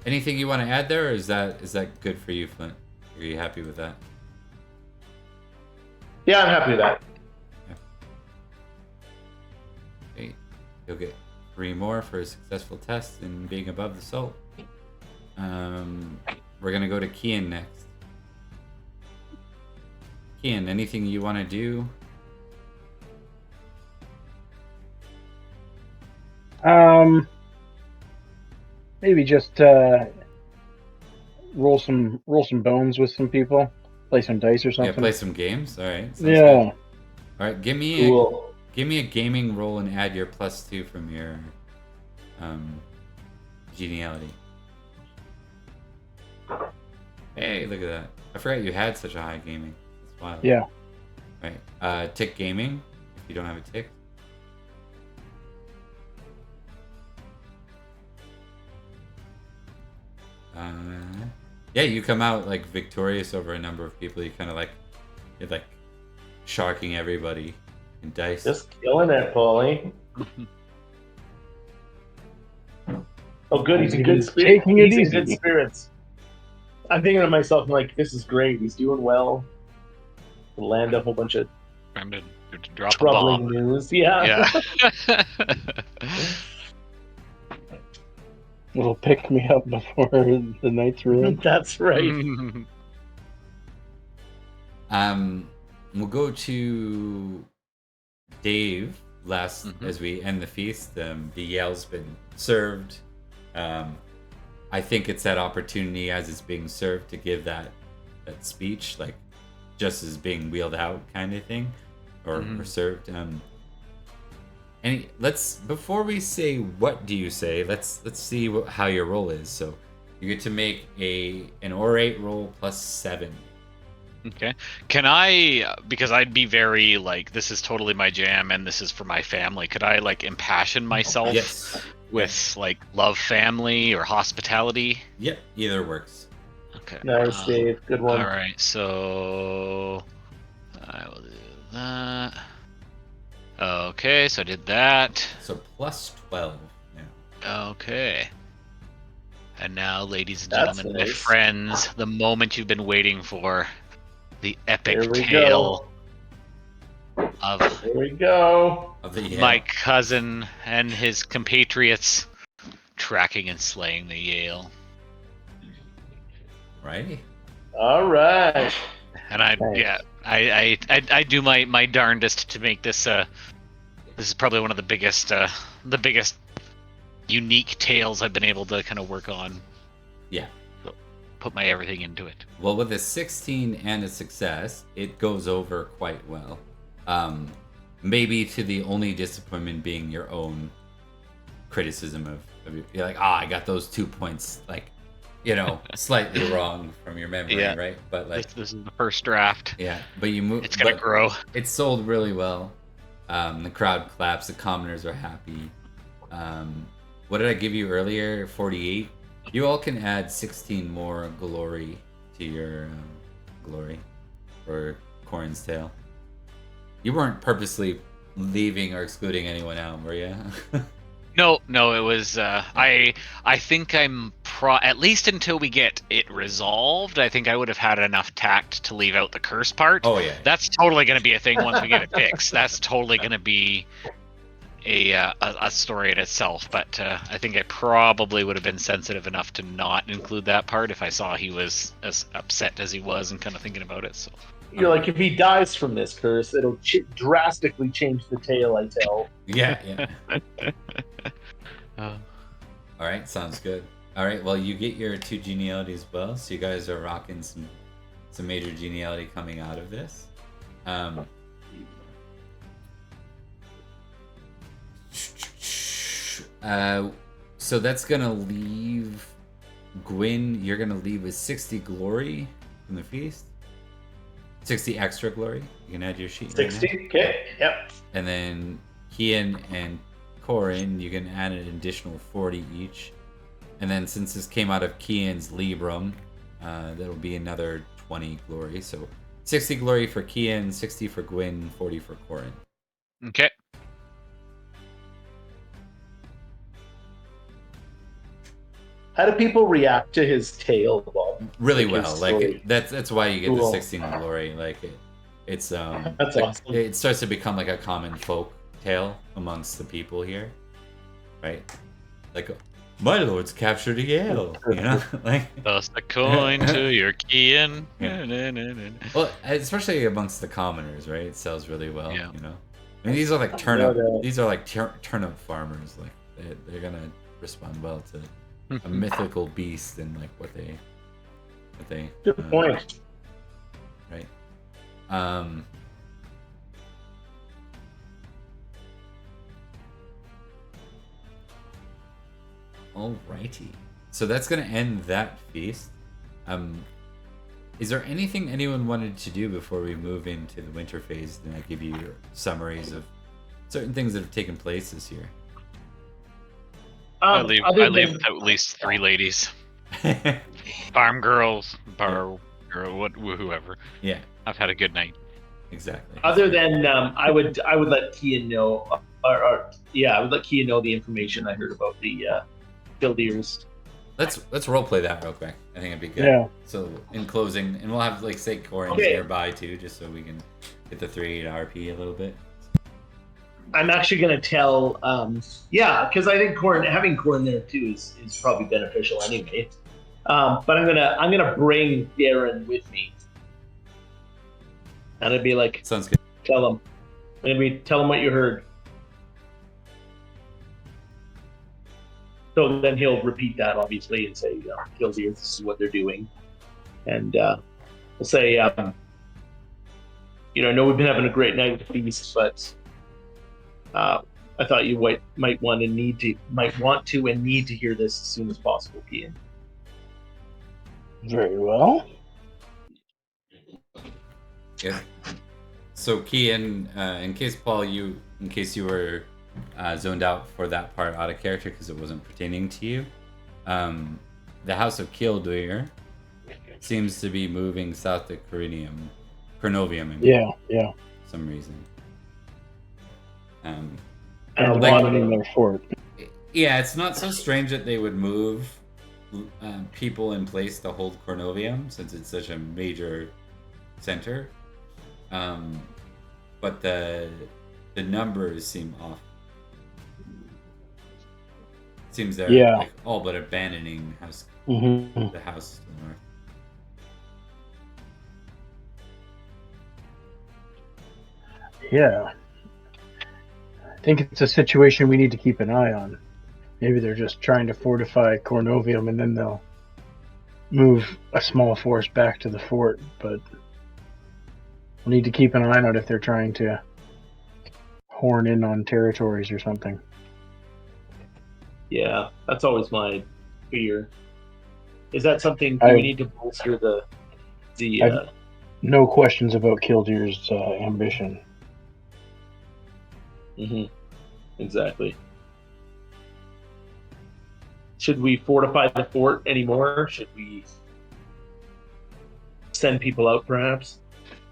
Anything you want to add there, or is that good for you, Flint? Are you happy with that? Yeah, I'm happy with that. Okay. You'll get 3 more for a successful test and being above the salt. We're gonna go to Kian next. Kian, anything you want to do? Maybe just roll some bones with some people, play some dice or something. Yeah, play some games. All right. Sounds Yeah. good. All right. Give me a gaming roll and add your +2 from your geniality. Hey, look at that! I forgot you had such a high gaming. That's wild. Yeah. All right. Tick gaming if you don't have a tick. Yeah, you come out like victorious over a number of people. You kind of you're like sharking everybody in dice. Just killing it, Paulie. Oh, good. He's in good spirits. He's in good spirits. I'm thinking to myself, I'm like, this is great. He's doing well. He'll land a whole bunch of Time to drop a troubling bomb. news. Yeah. It'll pick me up before the night's ruined. That's right. We'll go to Dave last as we end the feast. The Yale's been served. I think it's that opportunity as it's being served to give that speech, like just as being wheeled out kind of thing, or served. let's before we say what do you say, let's see how your roll is. So you get to make an orate roll +7. Okay. Can I, because I'd be very like, this is totally my jam and this is for my family, could I like impassion myself Yes. with like love family or hospitality? Yep. Either works. Okay. Nice, Dave. Good one. All right. So I will do that. Okay. So I did that. So +12. Yeah. Okay. And now, ladies and That's gentlemen, my nice. friends, the moment you've been waiting for. The epic Here we tale of Here we go. Of the Yale. my cousin and his compatriots tracking and slaying the Yale. Righty. All right. And I do my darndest to make this this is probably one of the biggest unique tales I've been able to kind of work on. Yeah. So, put my everything into it. Well, with a 16 and a success, it goes over quite well. Maybe to the only disappointment being your own criticism of your, you're like, I got those 2 points, like, slightly wrong from your memory, Yeah. right? But like, This is the first draft. yeah, but you move. It's gonna grow. It sold really well. The crowd claps. The commoners are happy. What did I give you earlier? 48. You all can add 16 more glory to your glory for Corin's tale. You weren't purposely leaving or excluding anyone out, were you? No, it was. I think I'm at least until we get it resolved. I think I would have had enough tact to leave out the curse part. Oh yeah. That's totally going to be a thing once we get it fixed. That's totally going to be a story in itself. But I think I probably would have been sensitive enough to not include that part if I saw he was as upset as he was and kind of thinking about it. So. You're like, if he dies from this curse, it'll drastically change the tale I tell. Yeah. All right, sounds good. All right, well, you get your 2 geniality as well, so you guys are rocking some major geniality coming out of this. So that's gonna leave Gwyn. You're gonna leave with 60 glory from the feast. 60 extra glory. You can add to your sheet. 60? Right now. Okay, yep. And then Kian and Corin, you can add an additional 40 each. And then since this came out of Kian's Librum, that'll be another 20 glory. So 60 glory for Kian, 60 for Gwyn, 40 for Corin. Okay. How do people react to his tale, Bob? Really Like well. his Like story? that's why you get Cool. the 16 glory. Like it's That's like, awesome. it starts to become like a common folk tale amongst the people here, right? Like, my lord's captured a Yale, like. Toss a coin to your Kian. Yeah. Well, especially amongst the commoners, right? It sells really well, Yeah. I mean, these are like turnip. No. These are like turnip farmers. Like they're gonna respond well to a mythical beast and like what they. Good point. Right. Alrighty. So that's gonna end that feast. Is there anything anyone wanted to do before we move into the winter phase? Then I give you your summaries of certain things that have taken place this year. I leave other with than- at least 3 ladies. Farm girls, bar girl, whoever. Yeah, I've had a good night. exactly. Other than I would let Kian know, I would let Kian know the information I heard about the Killdeers. Let's roleplay that real quick. I think it'd be good. Yeah. So in closing, and we'll have like say Corin's Okay. nearby too, just so we can get the 3 RP a little bit. I'm actually gonna tell, because I think having Corin there too is probably beneficial anyway. But I'm gonna bring Darren with me, and I'd be like, Sounds good. tell him what you heard. So then he'll repeat that obviously and say, Killdeers, this is what they're doing, and we'll say, I know we've been having a great night at the feast, but I thought you might want to and need to hear this as soon as possible, Ian. Very well. Yeah. So Kian, in case you were zoned out for that part out of character because it wasn't pertaining to you, the House of Kildir seems to be moving south to Cornovium. I mean, Yeah. for some reason. And like- abandoning their fort. Yeah, it's not so strange that they would move people in place to hold Cornovium since it's such a major center. But the numbers seem off. Seems they're like all but abandoning the house to the north. Yeah. I think it's a situation we need to keep an eye on. Maybe they're just trying to fortify Cornovium and then they'll move a small force back to the fort, but we'll need to keep an eye on it if they're trying to horn in on territories or something. Yeah, that's always my fear. Is that something we need to bolster the no questions about Kildir's ambition. Exactly. Should we fortify the fort anymore? Should we send people out, perhaps?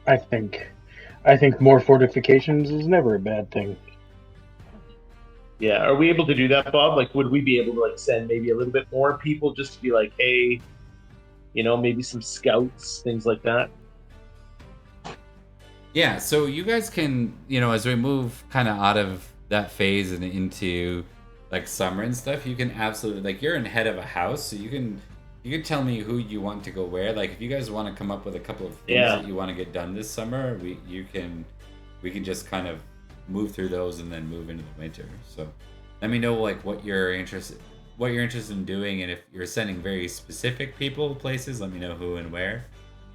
I think more fortifications is never a bad thing. Yeah, are we able to do that, Bob? Like, would we be able to like send maybe a little bit more people just to be like, hey, maybe some scouts, things like that? Yeah, so you guys can, as we move kind of out of that phase and into like summer and stuff, you can absolutely, like, you're in head of a house, so you can tell me who you want to go where. Like, if you guys want to come up with a couple of things that you want to get done this summer, we can just kind of move through those and then move into the winter. So let me know like what you're interested in doing, and if you're sending very specific people places, let me know who and where,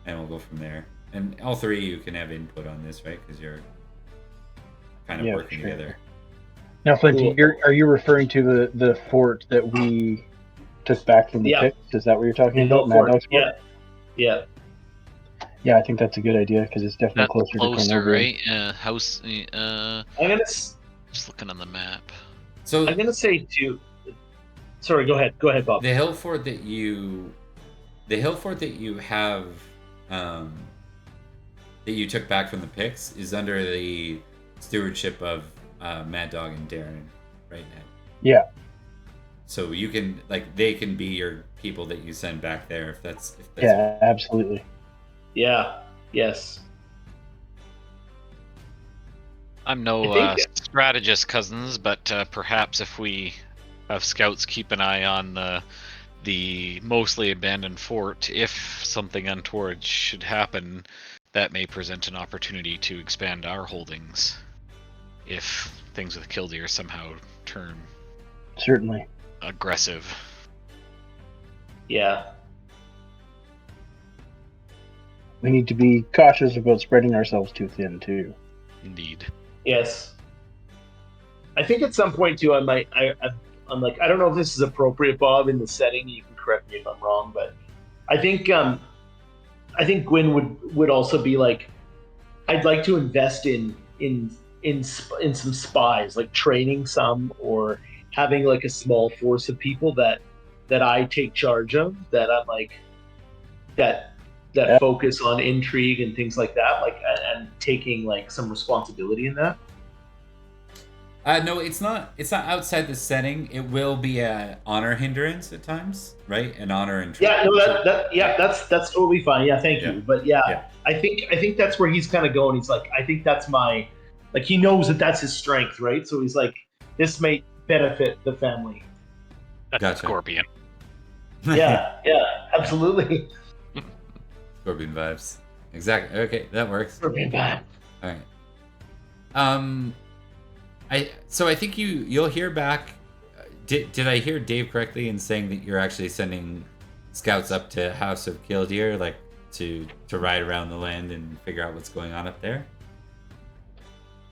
and we'll go from there. And all three of you can have input on this, right? Because you're kind of working together. Now, Flint, are you referring to the fort that we took back from the pits? Is that what you're talking about? Mad Dog's fort? Yeah. Yeah, I think that's a good idea because it's definitely closer to Cornovii. Right? House. I'm gonna just looking on the map. So I'm gonna say too. Sorry, go ahead, Bob. The hill fort that you have, that you took back from the Picts is under the stewardship of Mad Dog and Darren right now. Yeah. So you can they can be your people that you send back there if that's yeah, absolutely. Yeah. Yes. I'm no strategist, cousins, but perhaps if we have scouts keep an eye on the mostly abandoned fort, if something untoward should happen, that may present an opportunity to expand our holdings. If things with Kildir somehow turn certainly aggressive. Yeah. We need to be cautious about spreading ourselves too thin, too. Indeed. Yes. I think at some point, too, I'm like, I don't know if this is appropriate, Bob, in the setting. You can correct me if I'm wrong, but I think Gwyn would also be like, I'd like to invest in some spies, like training some or having like a small force of people that I take charge of, that I'm like, that focus on intrigue and things like that, like, and taking like some responsibility in that. No, it's not outside the setting. It will be an honor hindrance at times, right? An honor and yeah, no, that's totally fine. Yeah, thank you. But I think that's where he's kind of going. He's like, I think that's my, like, he knows that that's his strength, right? So he's like, this may benefit the family. That's Scorpion. Yeah, absolutely. Scorpion vibes. Exactly. Okay, that works. Scorpion vibe. All right. I think you'll hear back. Did I hear Dave correctly in saying that you're actually sending scouts up to House of Kildir, like to ride around the land and figure out what's going on up there?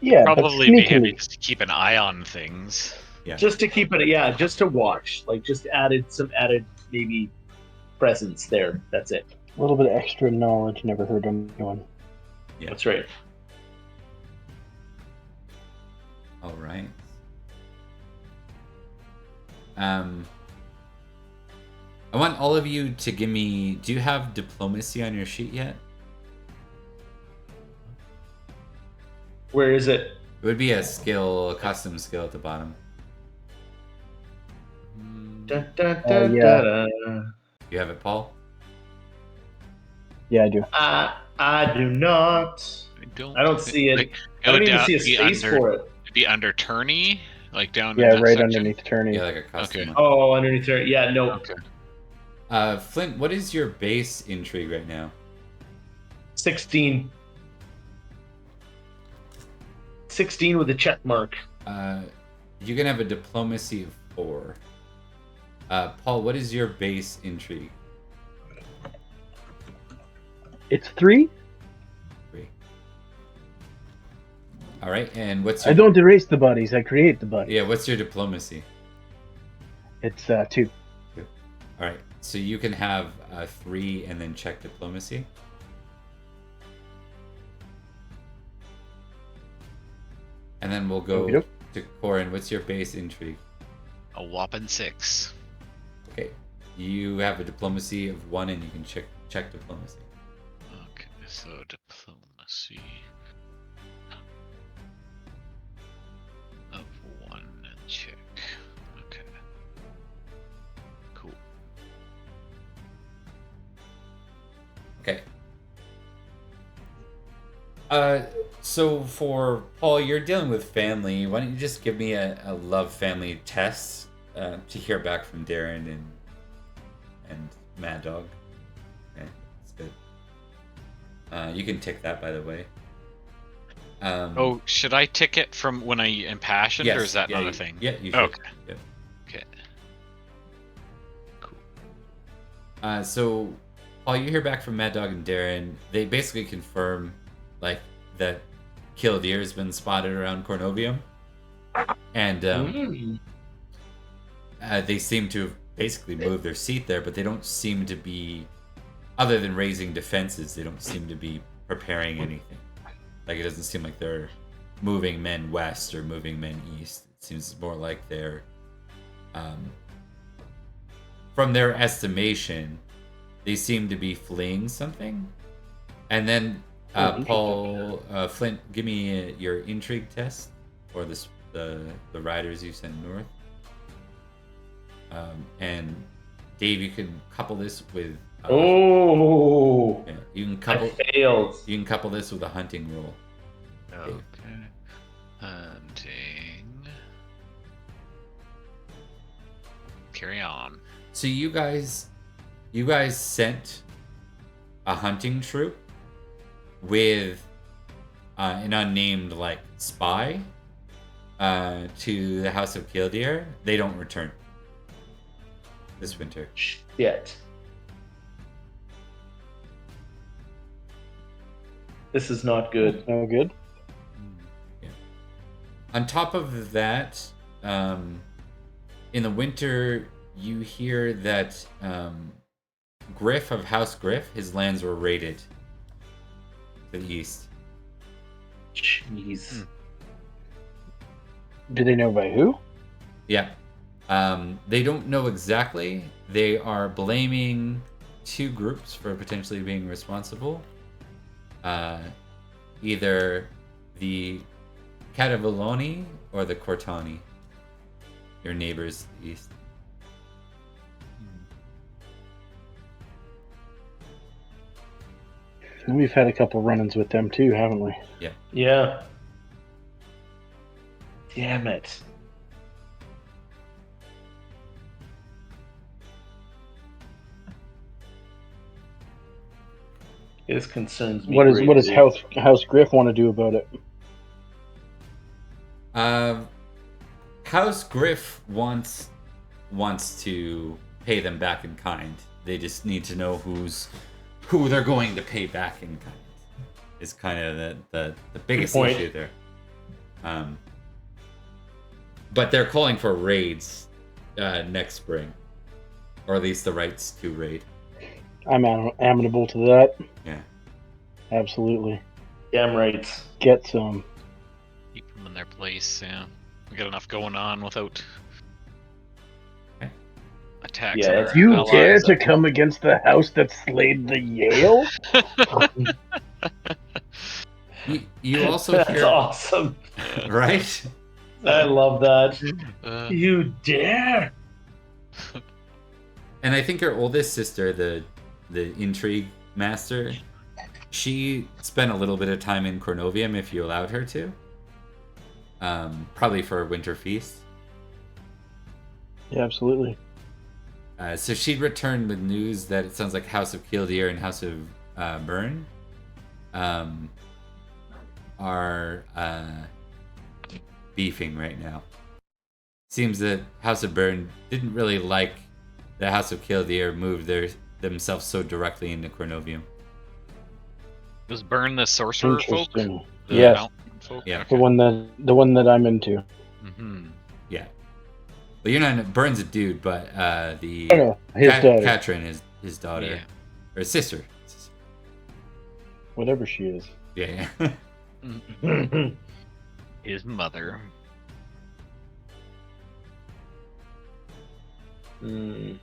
Yeah, but Probably be handy sneakily. just to keep an eye on things. Yeah. Just to keep it, yeah, just to watch, like just added some added maybe presence there. That's it. A little bit of extra knowledge never hurt anyone. Yeah. That's right. All right. I want all of you to give me. Do you have diplomacy on your sheet yet? Where is it? It would be a skill, a custom skill at the bottom. Dun, dun, dun, Yeah. dun. You have it, Paul? Yeah, I do. I do not. I don't see it. Like, I don't even down- see a be space under, for it. It'd be under tourney, like down. in Yeah, that right section? underneath tourney. Yeah, like a custom. Okay. one. Oh, underneath there. Yeah, no. Okay. Flint, what is your base intrigue right now? 16. 16 with a check mark. You can have a diplomacy of 4. Paul, what is your base intrigue? It's 3. 3. All right, and what's I your? don't erase the bodies. I create the bodies. Yeah, what's your diplomacy? It's 2. All right, so you can have 3 and then check diplomacy. And then we'll go Okey-doke. to Corin. What's your base intrigue? A whopping 6. Okay, you have a diplomacy of 1, and you can check diplomacy. Okay, so diplomacy of 1 and check. Okay. Cool. Okay. So for Paul, you're dealing with family. Why don't you just give me a love family test to hear back from Darren and Mad Dog. Okay, that's good. You can tick that, by the way. Oh, should I tick it from when I impassioned, yes, or is that yeah, not a thing? Yeah, you should. Okay. Yeah. Okay. Cool. So, Paul, you hear back from Mad Dog and Darren. They basically confirm, like, that Killdeer has been spotted around Cornovii, and they seem to have basically moved their seat there, but they don't seem to be, other than raising defenses, they don't seem to be preparing anything. Like, it doesn't seem like they're moving men west or moving men east. It seems more like they're, from their estimation, they seem to be fleeing something. And then, Paul, Flint, give me your intrigue test for the riders you sent north. And Dave, you can couple this with. Oh, Yeah, you can I couple. failed. You can couple this with a hunting roll. Okay. Hunting. Carry on. So you guys sent a hunting troop with an unnamed like spy to the House of Killdeer. They don't return this winter. Shit. This is not good. No good. Yeah. On top of that, in the winter, you hear that Griff of House Griff, his lands were raided to the east. Jeez. Do they know by who? Yeah. They don't know exactly. They are blaming 2 groups for potentially being responsible. Either the Catavaloni or the Cortani, your neighbors to the east. We've had a couple run-ins with them too, haven't we? Yeah. Damn it. This concerns me. What does greatly. House Griff want to do about it? House Griff wants to pay them back in kind. They just need to know who they're going to pay back in kind. Is kind of the biggest point. issue there. But they're calling for raids next spring, or at least the rights to raid. I'm amenable to that. Yeah. Absolutely. Damn right. Get some. Keep them in their place. Yeah, we got enough going on without Okay. attacks. Yeah, on it's- our You allies. dare to come against the house that slayed the Yale? You also That's hear awesome. right? I love that. Uh, You dare? And I think her oldest sister, the intrigue master, she spent a little bit of time in Cornovium if you allowed her to. Probably for a winter feast. Yeah, absolutely. So she'd returned with news that it sounds like House of Kildare and House of Byrne are beefing right now. Seems that House of Byrne didn't really like the House of Kildare moved themselves so directly into Cornovium. was Burn the sorcerer folk? Interesting. The Yes. mountain folk? Yeah. The one that I'm into. Mm-hmm. Yeah. But you're not. Burne's a dude, but the Oh no, his daughter. Katrin is his daughter Yeah. or his sister. Whatever she is. Yeah. His mother. Mm.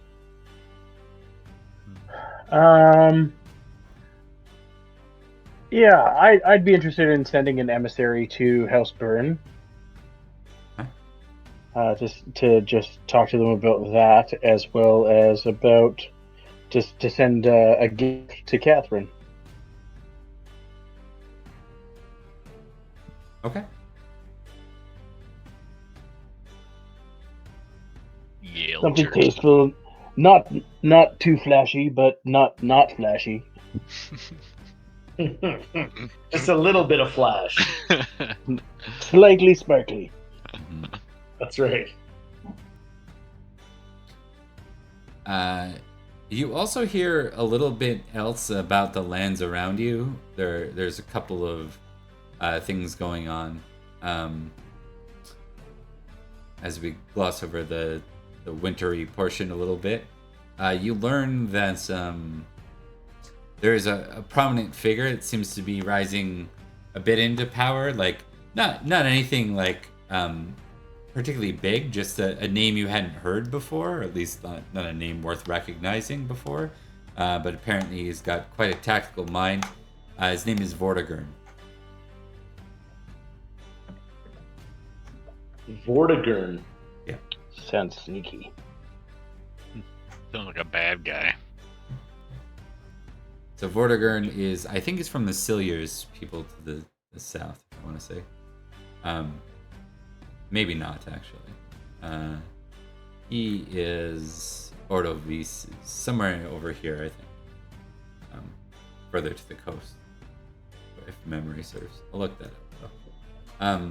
Yeah, I'd be interested in sending an emissary to House Byrne. Just to talk to them about that, as well as about just to send a gift to Catherine. Okay. Yale Something church. tasteful, not too flashy, but not flashy. Just a little bit of flash. Slightly sparkly. Mhm. That's right. You also hear a little bit else about the lands around you. There's a couple of things going on. As we gloss over the wintry portion a little bit, you learn that there is a prominent figure that seems to be rising a bit into power. Like not anything like particularly big, just a name you hadn't heard before, or at least not a name worth recognizing before. But apparently he's got quite a tactical mind. His name is Vortigern. Vortigern. Sounds sneaky. Sounds like a bad guy. So Vortigern is, I think he's from the Silliers people to the south, I want to say. Maybe not, actually. He is Cornovii, somewhere over here, I think. Further to the coast, if memory serves. I'll look that up, though.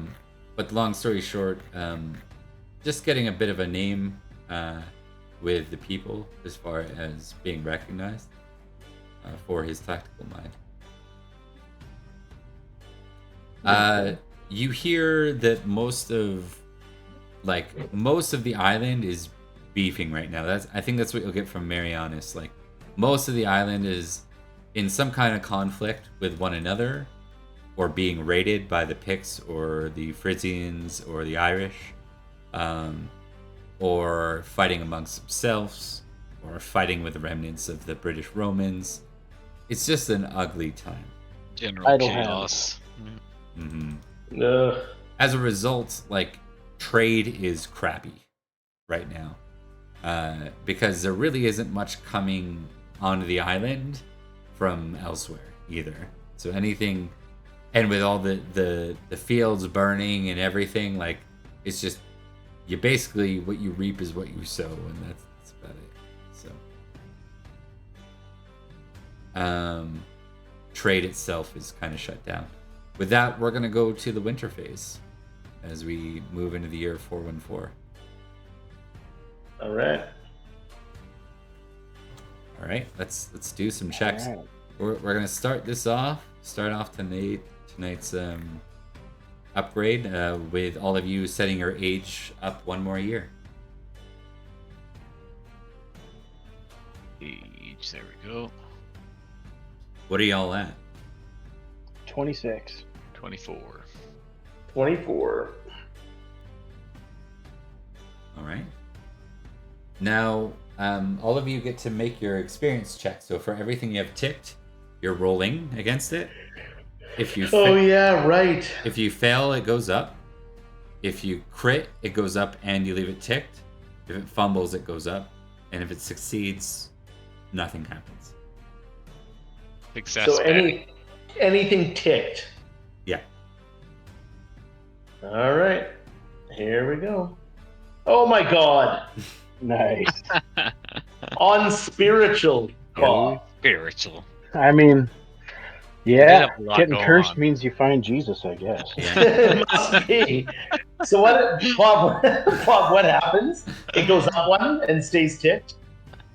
But long story short, just getting a bit of a name with the people as far as being recognized for his tactical mind. You hear that most of the island is beefing right now. I think that's what you'll get from Marianus. Like most of the island is in some kind of conflict with one another, or being raided by the Picts or the Frisians or the Irish, or fighting amongst themselves, or fighting with the remnants of the British Romans. It's just an ugly time. General Idle chaos. Mm-hmm. As a result, like trade is crappy right now, because there really isn't much coming onto the island from elsewhere either. So anything, and with all the fields burning and everything, like it's just you basically what you reap is what you sow, and that's about it. So trade itself is kind of shut down. With that, we're gonna go to the winter phase as we move into the year 414. All right. All right, let's do some checks. Alright. We're gonna start off tonight's upgrade with all of you setting your age up 1 more year. Age, there we go. What are y'all at? 26. 24. 24. All right. Now, all of you get to make your experience check. So for everything you have ticked, you're rolling against it. If you Yeah, right. If you fail, it goes up. If you crit, it goes up and you leave it ticked. If it fumbles, it goes up. And if it succeeds, nothing happens. Success. So anything ticked. Yeah. All right. Here we go. Oh my god. Nice. Unspiritual. Oh, spiritual. I mean, They yeah, have a lot getting going cursed on. means you find Jesus, I guess. Yeah. It must be. So what, Bob, what happens? It goes up one and stays ticked?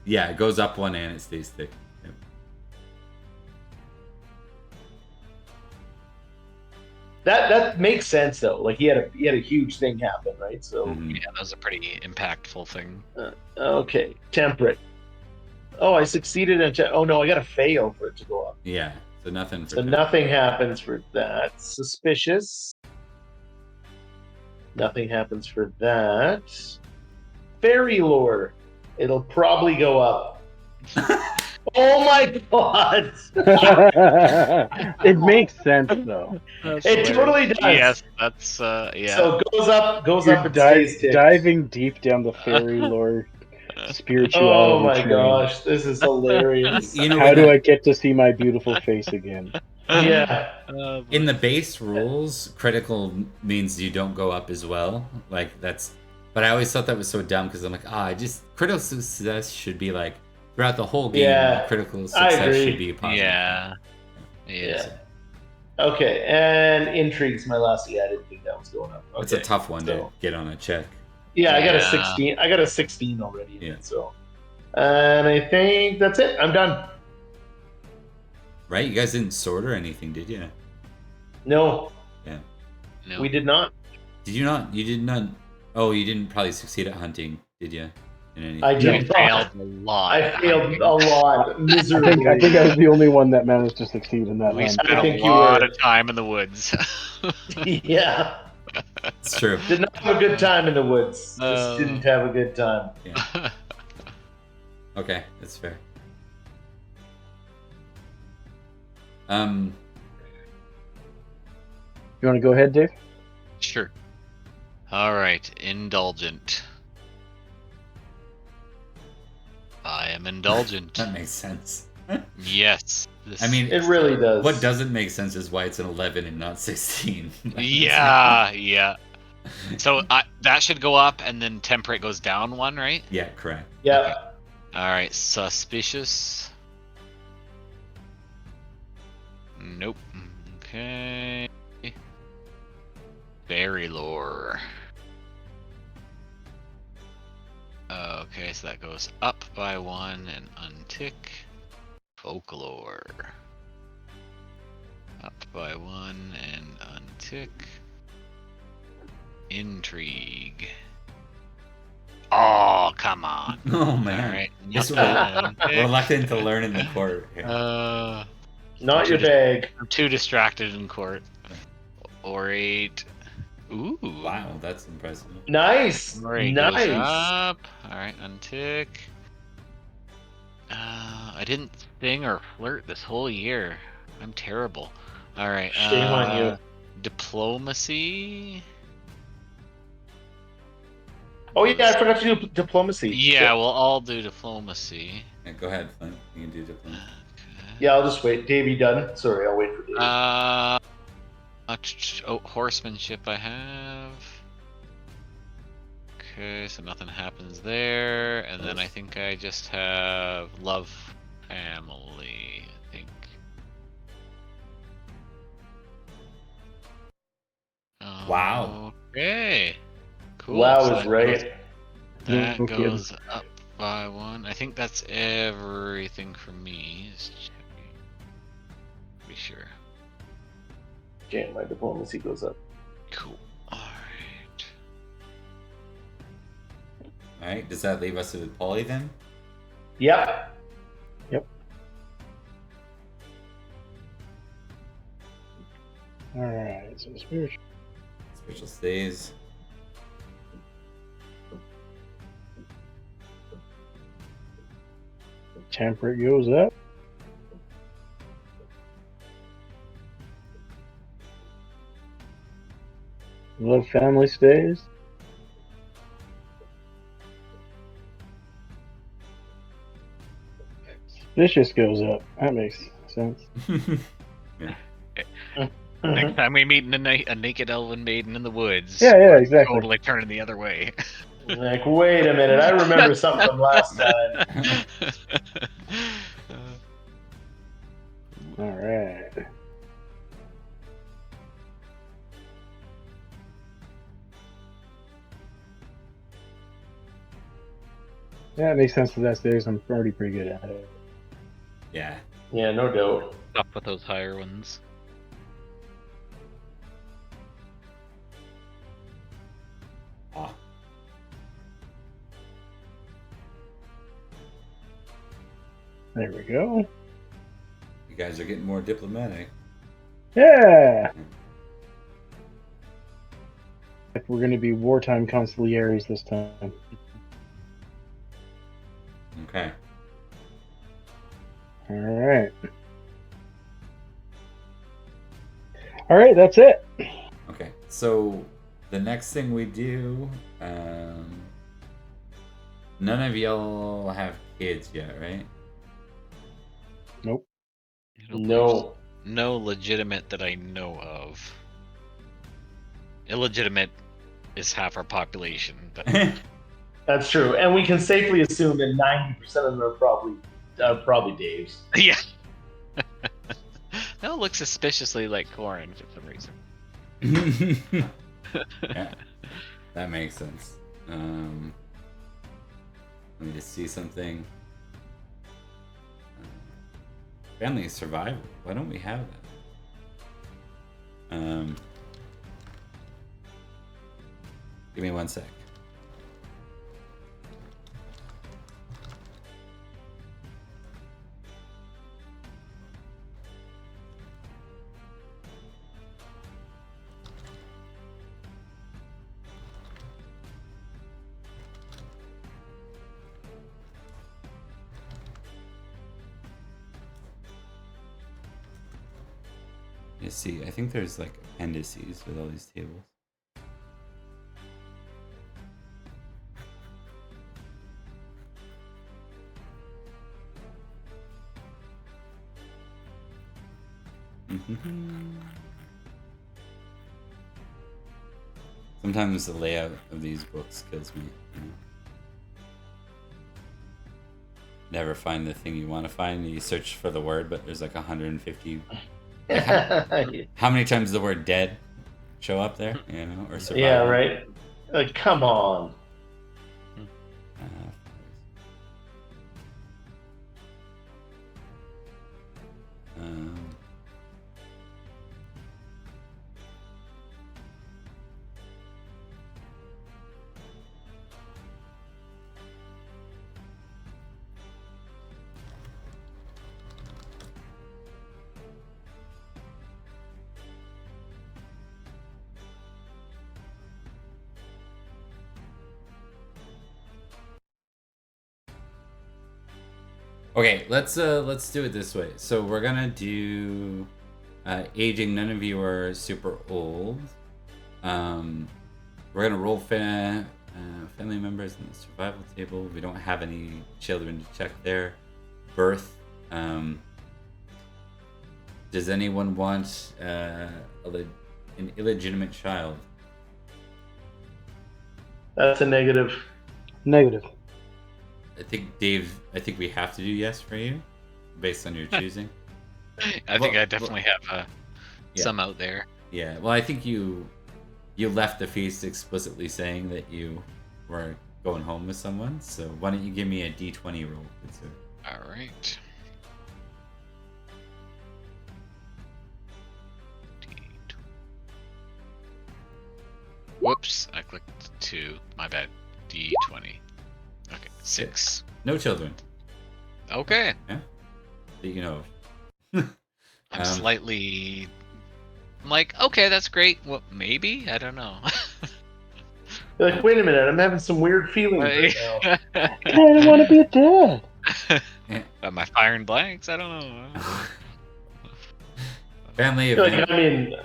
Yeah, it goes up 1 and it stays ticked. Yep. That makes sense though. Like he had a huge thing happen, right? So Mhm. Yeah, that was a pretty impactful thing. okay, temperate. Oh, I succeeded in. Oh no, I got to fail for it to go up. Yeah. So nothing for So temp. nothing happens for that. Suspicious. Nothing happens for that. Fairy lore. It'll probably go up. Oh my god! It makes sense though. It totally does. Yes, that's yeah. So goes up, You're and stays ticked. diving deep down the fairy lore spirituality Oh my train. gosh, this is hilarious. You know, How in do the- I get to see my beautiful face again? Yeah. In the base rules, critical means you don't go up as well. Like that's, but I always thought that was so dumb because I'm like, critical success should be like throughout the whole game. Yeah, Critical I success agree. should be a positive. Yeah. Yeah. Okay, and intrigues my last. Yeah, I didn't think that was going up. Okay. It's a tough one to So- get on a check. Yeah, I got a Yeah. 16. I got a 16 already. Yeah. So, and I think that's it. I'm done. Right? You guys didn't sort or anything, did you? No, No. we did not. Did you not? You did not. Oh, you didn't probably succeed at hunting, did you? In anything? I We did failed not. a lot. I failed a lot I miserably. think I was the only one that managed to succeed in that We hunt. spent I a think you lot were. of time in the woods. Yeah, It's true. did not have a good time in the woods. Just Oh. didn't have a good time. Yeah. Okay, that's fair. You want to go ahead, Dave? Sure. All right, indulgent. I am indulgent. That makes sense. Yes. I mean, It really does. what doesn't make sense is why it's an 11 and not 16. Yeah, yeah. So that should go up, and then temperate goes down one, right? Yeah, correct. Yeah. All right, suspicious. Nope. Okay. Fairy lore. Okay, so that goes up by 1 and untick. Folklore. Up by 1 and untick. Intrigue. Oh, come on. Oh man, Alright. Yes, nothing. we're reluctant to learn in the court. here. Not your bag. I'm too distracted in court. Or 8. Ooh. Wow, that's impressive. Nice. Or 8 Nice. goes up. Alright, untick. I didn't sing or flirt this whole year. I'm terrible. Alright. Shame on you. Diplomacy. Oh yeah, I forgot to do diplomacy. Yeah, we'll all do diplomacy. Yeah, go ahead, Flint. You can do diplomacy. Yeah, I'll just wait. Dave, you done? Sorry, I'll wait for Dave. Horsemanship I have. Okay, so nothing happens there, and then I think I just have love family. I think. Wow. Okay. Cool. wow so is that right. That No kidding. goes up by 1. I think that's everything for me. Just checking. Be sure. Okay, my diplomacy goes up. Cool. Alright. All right. Does that leave us with Polly then? Yep. All right. So spiritual. Spiritual stays. Temperate goes up. Love family stays. Suspicious goes up. That makes sense. Next time we meet a naked elven maiden in the woods, Yeah, we're exactly. totally turning the other way. Like, wait a minute, I remember something from last time. All right. Yeah, it makes sense for that stage. I'm already pretty good at it. Yeah. Yeah, no doubt. Up with those higher ones. Ah. There we go. You guys are getting more diplomatic. Yeah. If we're going to be wartime consiglieres this time. Okay. All right. All right, that's it. Okay. So the next thing we do, none of y'all have kids yet, right? Nope. No. No legitimate that I know of. Illegitimate is half our population, but That's true. And we can safely assume that 90% of them are probably Dave's. yeah. That looks suspiciously like Corin for some reason. Yeah, that makes sense. Let me just see something. Family survival. Why don't we have that? Give me 1 sec. You see, I think there's like appendices with all these tables. Sometimes the layout of these books kills me. You know? Never find the thing you want to find. You search for the word, but there's like 150. Like how many times does the word "dead" show up there? You know, or survival? Yeah, right. Like, come on. Okay, let's do it this way. So we're gonna do aging. None of you are super old. We're gonna roll family members in the survival table. We don't have any children to check there. Birth. Does anyone want an illegitimate child? That's a negative. Negative. I think Dave. I think we have to do yes for you, based on your choosing. I think I definitely have yeah. some out there. Yeah. Well, I think you left the feast explicitly saying that you were going home with someone. So why don't you give me a D20 roll? All right. whoops, I clicked 2. My bad. D20. Okay, 6. No children. Okay. Yeah. That you know of. I'm slightly... I'm like, okay, that's great. Well, maybe? I don't know. You're like, wait a minute, I'm having some weird feelings right now. I kind of want to be a dad. Am I firing blanks? I don't know. Family You're event. like, I mean,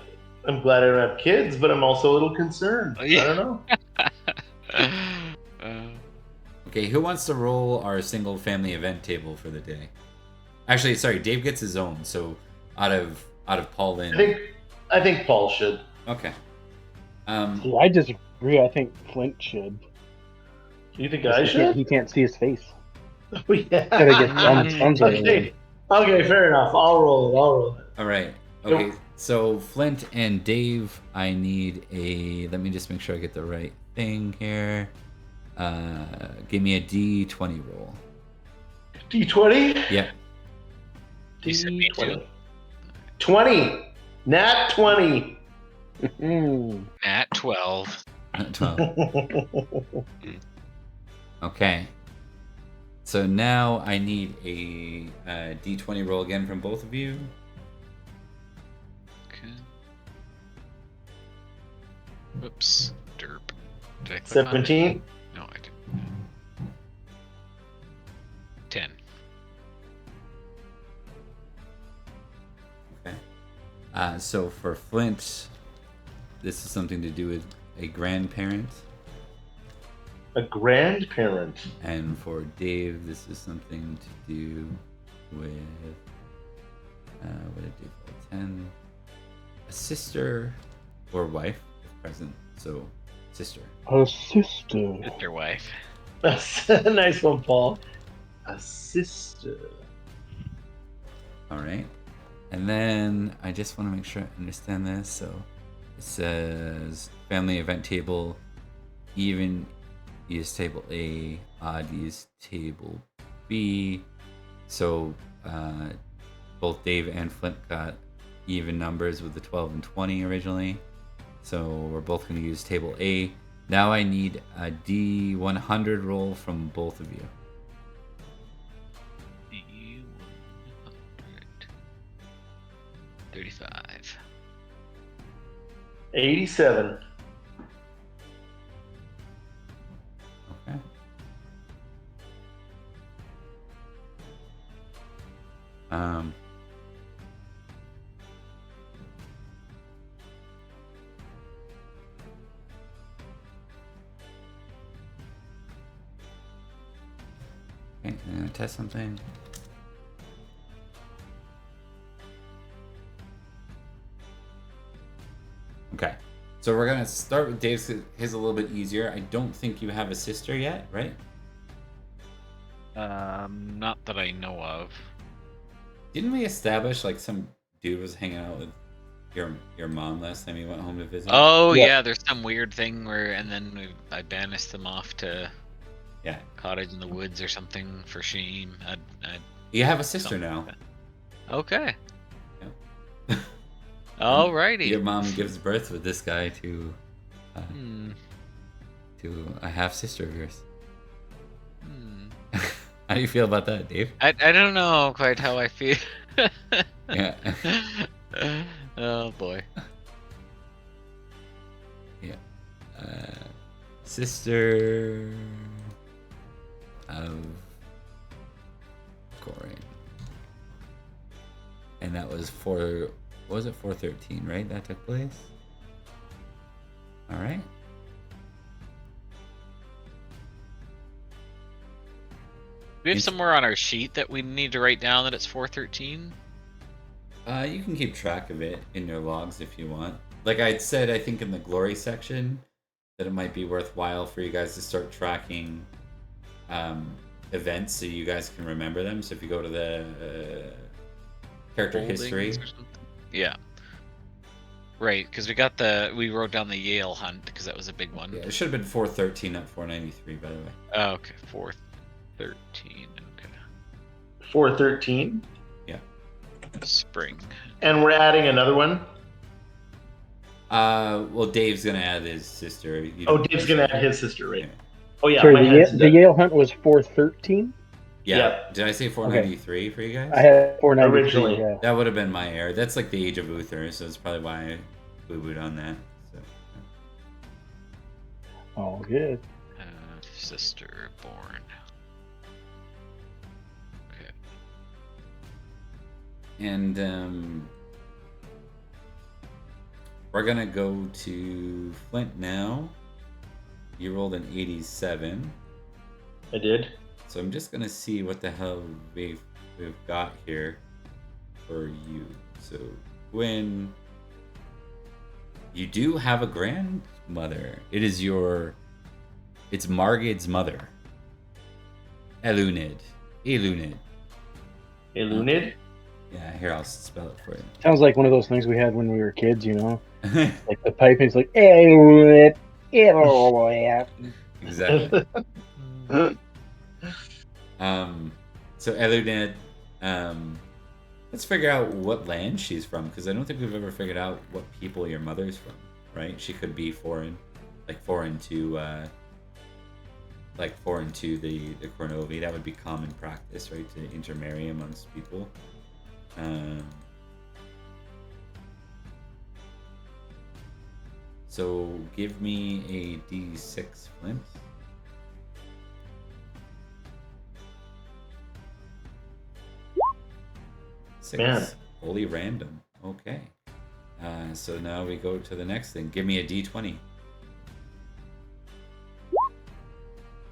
I'm glad I don't have kids, but I'm also a little concerned. I don't know. Okay, who wants to roll our single family event table for the day? Actually, sorry, Dave gets his own. So out of Paul and I think Paul should. okay. See, I disagree. I think Flint should. You think I should? He can't see his face. Oh, yeah. Gotta get thumbs Okay. Okay, fair enough. I'll roll it. All right. Okay. So Flint and Dave, I need a. Let me just make sure I get the right thing here. Give me a D20 roll. D20? Yep. D20. 20. Nat 20. At 12. 12. Okay. So now I need a D20 roll again from both of you. Okay. Whoops. Derp. Did I click on it? 17. No, I didn't. 10. Okay. So for Flint, this is something to do with a grandparent. A grandparent. And for Dave, this is something to do with what did Dave roll? 10? A sister or wife, if present. So sister. A sister. Sister wife. That's a nice one, Paul. A sister. All right. And then I just want to make sure I understand this. So it says family event table, even use table A, odd use table B. So both Dave and Flint got even numbers with the 12 and 20 originally. So we're both going to use table A. Now I need a D100 roll from both of you. D100. 35. 87. Okay. Okay, I'm gonna test something. Okay, so we're gonna start with Dave's. His a little bit easier. I don't think you have a sister yet, right? Not that I know of. Didn't we establish like some dude was hanging out with your mom last time you went home to visit? Oh Yeah. yeah, there's some weird thing where, and then I banished them off to Yeah. cottage in the woods or something for shame. You have a sister Something now. like Okay. Yeah. Alrighty. Your mom gives birth with this guy to Hmm. a half sister of yours. Hmm. How do you feel about that, Dave? I don't know quite how I feel. Yeah. Oh boy. Yeah. Sister of Corin. And that was what was it, 413, right? That took place? Alright. We have somewhere on our sheet that we need to write down that it's 413. You can keep track of it in your logs if you want. Like I said, I think in the glory section, that it might be worthwhile for you guys to start tracking events so you guys can remember them. So if you go to the character history. Or something. Yeah. Right, because we wrote down the Yale hunt because that was a big one. Yeah, it should have been 413, not 493, by the way. Oh, okay, 413. Okay. 413. Yeah. Spring. And we're adding another one. Well, Dave's gonna add his sister. Dave's gonna add his sister, right? Yeah. Oh yeah, Sorry, my head's the Yale hunt was 413. Yeah. Yeah. Did I say 493 for you guys? I had 493. Originally. Yeah. That would have been my error. That's like the age of Uther, so that's probably why I boo-booed on that. So. Oh, good. Sister born. Okay. And we're gonna go to Flint now. You rolled an 87. I did. So I'm just gonna see what the hell we've got here for you. So Gwyn, you do have a grandmother. It's Margid's mother. Elunid. Elunid? Yeah, here I'll spell it for you. Sounds like one of those things we had when we were kids, you know? Exactly. Like the piping is like, So Elunid, let's figure out what land she's from, because I don't think we've ever figured out what people your mother's from, right? She could be foreign to the Cornovii. That would be common practice, right? To intermarry amongst people. So give me a D6, Flint. Six. Man. Wholly random. Okay. So now we go to the next thing. Give me a D20.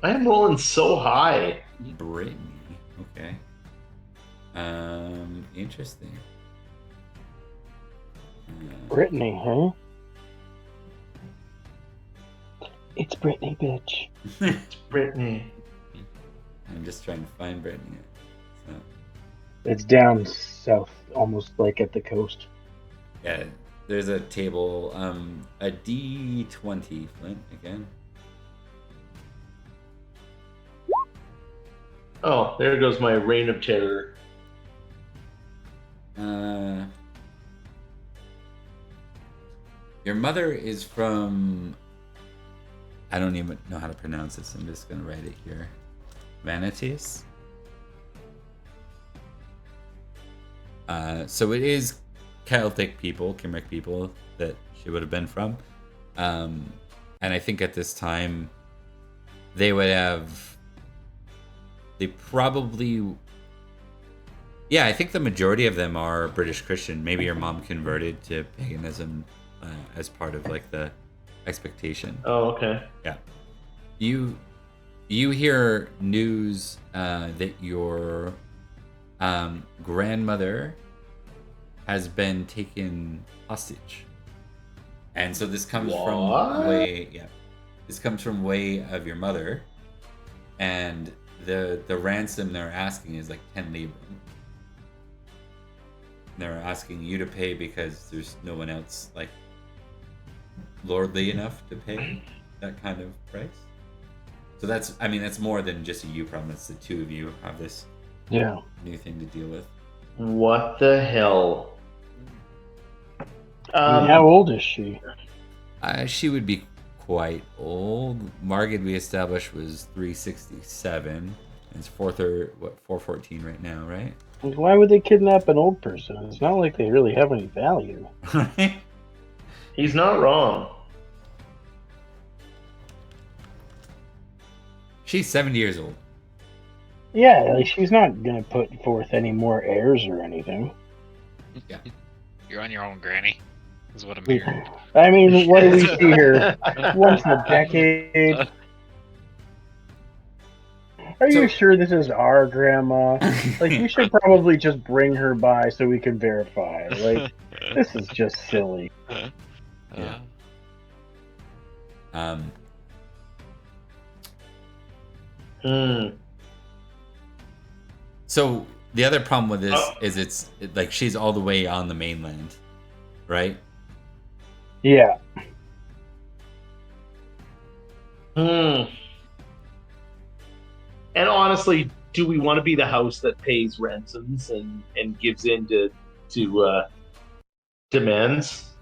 I am rolling so high. Brittany. Okay. Interesting. Brittany, huh? It's Brittany, bitch. It's Brittany. I'm just trying to find Brittany. So, It's down south, almost like at the coast. yeah, there's a table. A D20, Flint, again. Oh, there goes my reign of terror. Your mother is from... I don't even know how to pronounce this. I'm just going to write it here. Vanities. So it is Celtic people, Cymric people, that she would have been from. And I think at this time, they probably... Yeah, I think the majority of them are British Christian. Maybe your mom converted to paganism as part of like the expectation. Oh, okay. Yeah. You hear news that your grandmother has been taken hostage, and so this comes from way. Yeah, this comes from way of your mother, and the ransom they're asking is like 10 libra. They're asking you to pay because there's no one else like lordly enough to pay that kind of price. So that's more than just a you problem. It's the two of you have this new thing to deal with. What the hell? How old is she? She would be quite old. Margid, we established, was 367. It's 414 right now, right? Why would they kidnap an old person? It's not like they really have any value. He's not wrong. She's 70 years old. Yeah, like she's not gonna put forth any more heirs or anything. Yeah. You're on your own, Granny. Is what I'm hearing. I mean, what do we see here? Once a decade. Are you sure this is our grandma? Like, you should probably just bring her by so we can verify. Like, this is just silly. Yeah. So the other problem with this is it's like she's all the way on the mainland, right? Yeah. And honestly, do we want to be the house that pays ransoms and gives in to demands?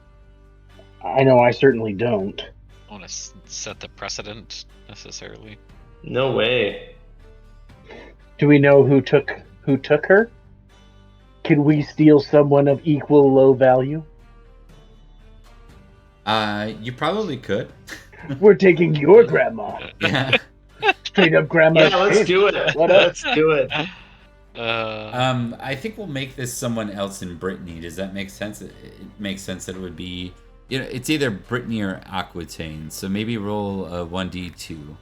I know I certainly don't. I want to set the precedent necessarily. No way. Do we know who took her? Can we steal someone of equal low value? You probably could. We're taking your grandma. Yeah. Straight up grandma's Yeah, let's shit. do it. What up? Let's do it. I think we'll make this someone else in Brittany. Does that make sense? It makes sense that it would be, it's either Brittany or Aquitaine. So maybe roll a 1d2.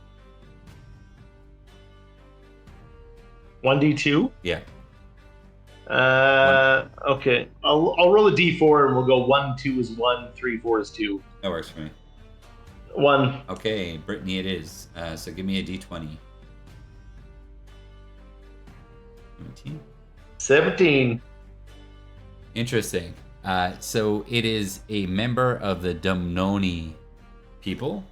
1d2. Yeah. Okay. I'll roll a d4 and we'll go 1, 2 is 1, 3, 4 is 2. That works for me. 1. Okay, Brittany it is. So give me a d20. 17. 17. Interesting. So it is a member of the Dumnoni people.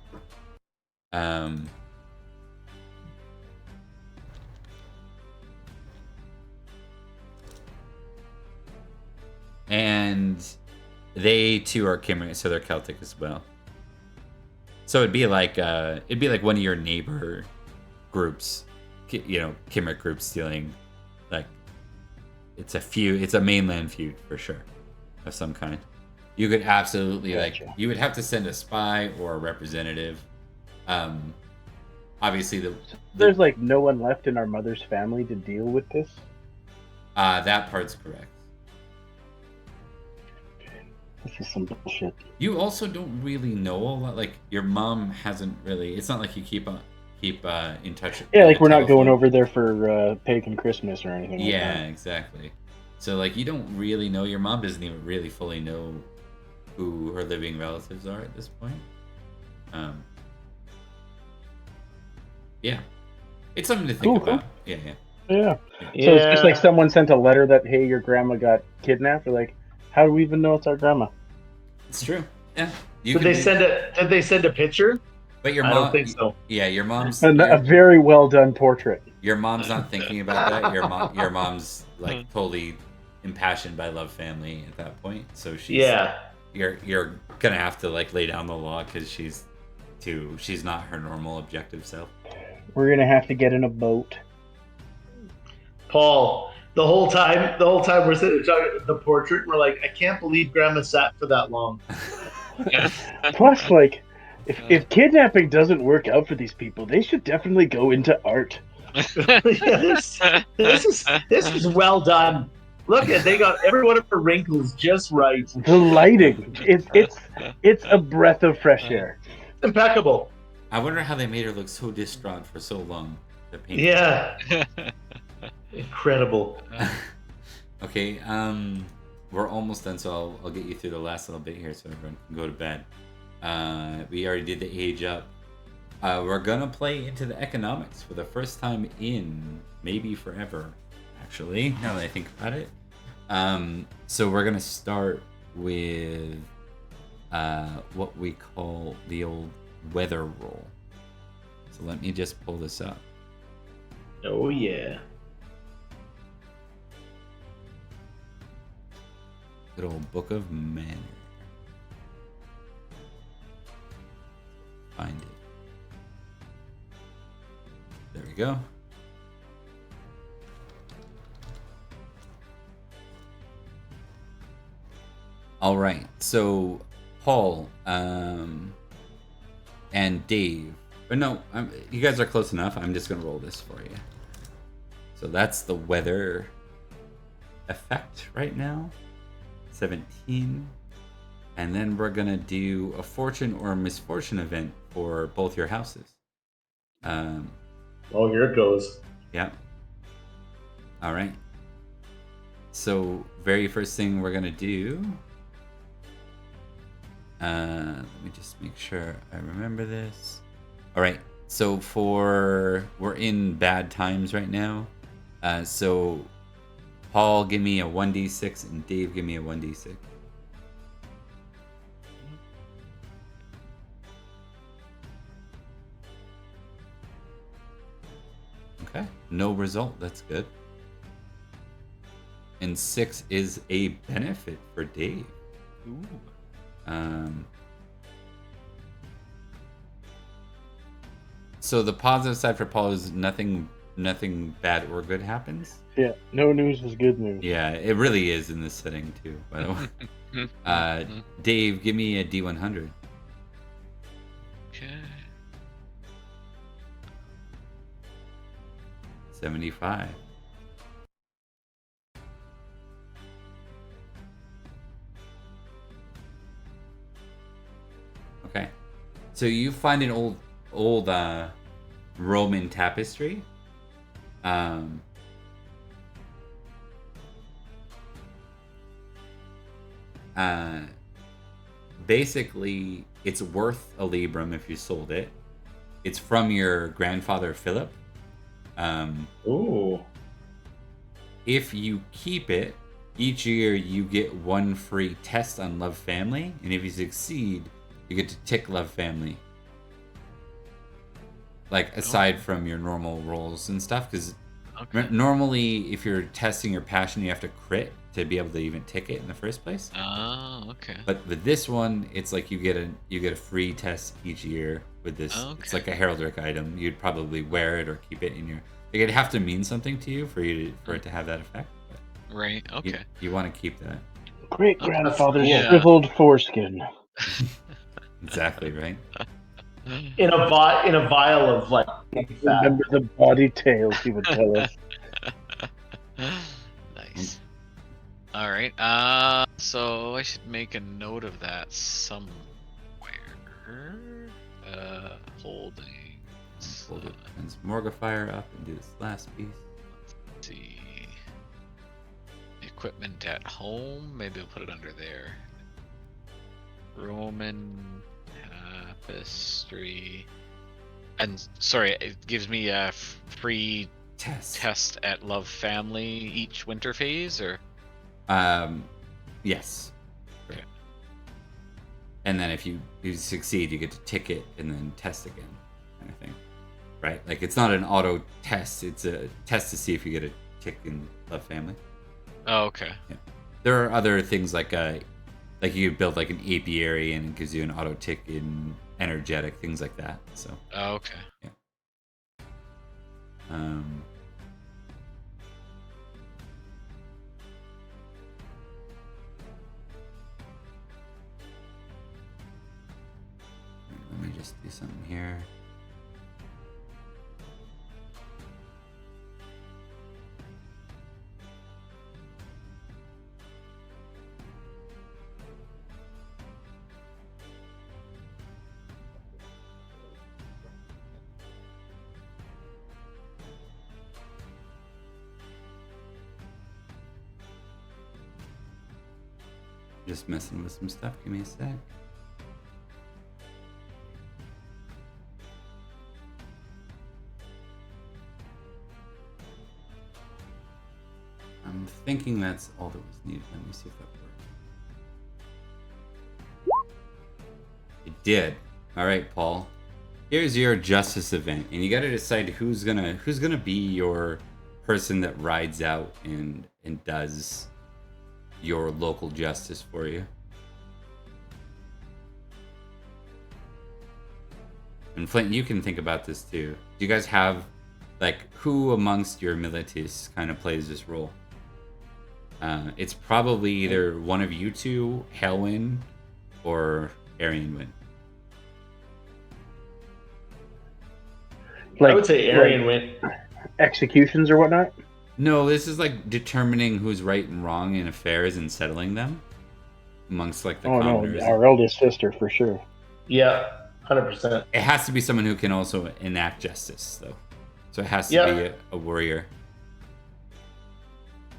And they too are Cymric, so they're Celtic as well. So it'd be like one of your neighbor groups, Cymric groups stealing, like it's a mainland feud for sure, of some kind. You could absolutely Gotcha. you would have to send a spy or a representative. Obviously There's like no one left in our mother's family to deal with this. that part's correct. This is some bullshit. You also don't really know a lot. Like your mom hasn't really. It's not like you keep in touch. Yeah, like via we're not going telephone. over there for pagan Christmas or anything. Like Yeah, that. exactly. So like you don't really know. Your mom doesn't even really fully know who her living relatives are at this point. Yeah, it's something to think Cool. about. Yeah. Yeah. So it's just like someone sent a letter that, hey, your grandma got kidnapped. We're like, how do we even know it's our grandma? It's true. Yeah. Did they send a picture? But your I mom. don't think so. Yeah, your mom's. A very well done portrait. Your mom's not thinking about that. Your mom's like totally impassioned by love family at that point. So she's You're gonna have to like lay down the law because she's not her normal objective self. We're gonna have to get in a boat. Paul, the whole time we're sitting talking the portrait, we're like, I can't believe Grandma sat for that long. Plus, like, if kidnapping doesn't work out for these people, they should definitely go into art. This is well done. Look at they got every one of her wrinkles just right. The lighting, it's a breath of fresh air. Impeccable. I wonder how they made her look so distraught for so long. The paint. Yeah. Incredible. Okay, we're almost done, so I'll get you through the last little bit here so everyone can go to bed. We already did the age up. We're gonna play into the economics for the first time in maybe forever, actually, now that I think about it. So we're gonna start with what we call the old weather roll. So let me just pull this up. Oh yeah. Good old Book of Manner. Find it. There we go. All right. So Paul and Dave. But no, you guys are close enough. I'm just gonna roll this for you. So that's the weather effect right now. 17. And then we're gonna do a fortune or misfortune event for both your houses. Oh, here it goes. Yeah. All right. So very first thing we're gonna do. Let me just make sure I remember this. All right. So we're in bad times right now. So Paul, give me a 1d6, and Dave, give me a 1d6. Okay, no result. That's good. And 6 is a benefit for Dave. Ooh. So the positive side for Paul is nothing bad or good happens. Yeah, no news is good news. Yeah, it really is in this setting too. By the way, Dave, give me a D100. Okay. 75. Okay, so you find an old Roman tapestry. Basically, it's worth a librum if you sold it. It's from your grandfather Philip. Ooh. If you keep it, each year you get one free test on Love Family, and if you succeed, you get to tick Love Family. Like, aside from your normal rolls and stuff, because normally if you're testing your passion, you have to crit to be able to even tick it in the first place. Oh, okay. But with this one, it's like you get a free test each year with this. Okay. It's like a heraldic item. You'd probably wear it or keep it in your. Like, it'd have to mean something to you for it to have that effect. But Right. Okay. You want to keep that. Great grandfather's Yeah. shriveled foreskin. Exactly right. In a vial of like fat. Remember the body tales he would tell us. Nice. All right. So I should make a note of that somewhere. Holding. Hold it. And Morgifier up and do this last piece. Let's see. Equipment at home. Maybe I'll put it under there. Roman tapestry. And sorry, it gives me a free test at Love Family each winter phase, or? Yes. Okay. And then if you succeed, you get to tick it and then test again, kind of thing. Right? Like, it's not an auto test. It's a test to see if you get a tick in Love Family. Oh, okay. Yeah. There are other things like you build like an apiary and it gives you an auto tick in energetic, things like that. So. Oh, okay. Yeah. Let me just do something here. Just messing with some stuff. Give me a sec. I'm thinking that's all that was needed. Let me see if that worked. It did. All right, Paul. Here's your justice event, and you got to decide who's gonna be your person that rides out and does your local justice for you. And Flint, you can think about this too. Do you guys have, like, who amongst your militis kind of plays this role? It's probably either one of you two, Helwyn, or Arianwyn. Like, I would say Arian went. executions or whatnot. No, this is like determining who's right and wrong in affairs and settling them amongst like the commoners. No, our eldest sister for sure. Yeah, 100%. It has to be someone who can also enact justice, though. So it has to be a warrior.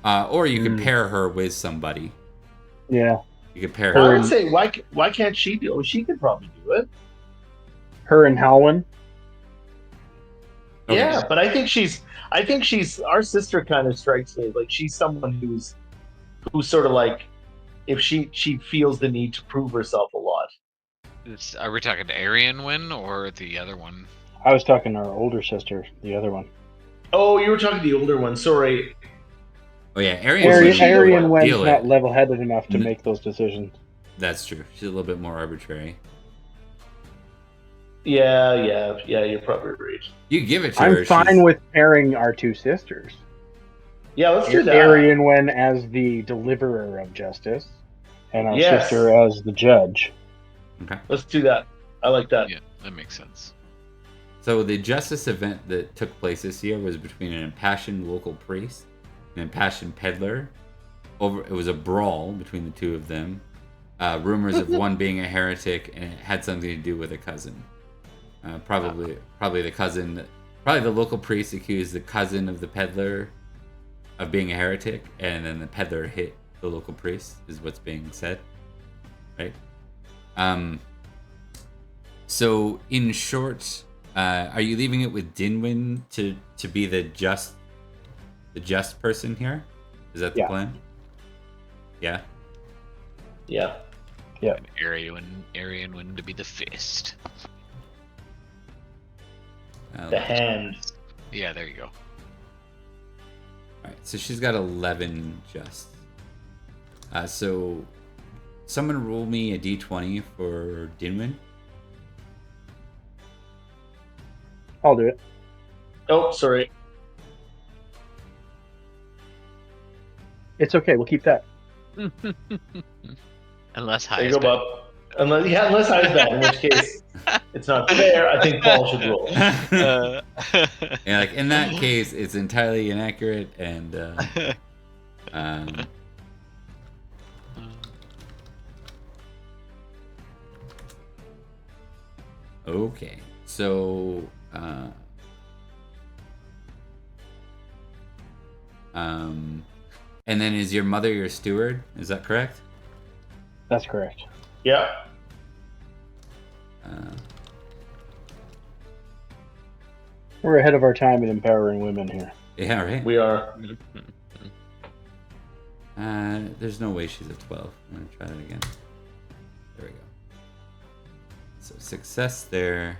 Or you could pair her with somebody. Yeah. You could pair I her. would say why can't she do it? She could probably do it. Her and Halwyn. Okay. Yeah, but I think she's our sister kind of strikes me like she's someone who's sort of like if she feels the need to prove herself a lot. Are we talking Arianwyn or the other one? I was talking to our older sister, the other one. Oh, you were talking the older one. Sorry. Oh yeah, Arian Wen's feel not it. level-headed enough to make those decisions. That's true. She's a little bit more arbitrary. Yeah. You're probably right. You give it to I'm her. fine with pairing our two sisters. Yeah, let's do that. Arian Wen as the deliverer of justice, and our Yes. sister as the judge. Okay. Let's do that. I like that. Yeah, that makes sense. So the justice event that took place this year was between an impassioned local priest and an impassioned peddler. It was a brawl between the two of them. Rumors of one being a heretic, and it had something to do with a cousin. Probably the cousin. Probably the local priest accused the cousin of the peddler of being a heretic, and then the peddler hit the local priest, is what's being said, right? So in short, are you leaving it with Dinwin to be the just person here? Is that the plan? Yeah. Yeah. And Arian Wind to be the fist. The hand. Yeah, there you go. Alright, so she's got 11 just. So someone roll me a d20 for Dinwin. I'll do it. Oh, sorry. It's okay. We'll keep that. Unless high There you is go, bad. Bob. Unless I was bad, in which case it's not fair. I think Paul should roll. Yeah, like in that case, it's entirely inaccurate and okay. So and then is your mother your steward? Is that correct? That's correct. Yeah. We're ahead of our time in empowering women here. Yeah, right. We are. There's no way she's a 12. I'm gonna try that again. There we go. So success there.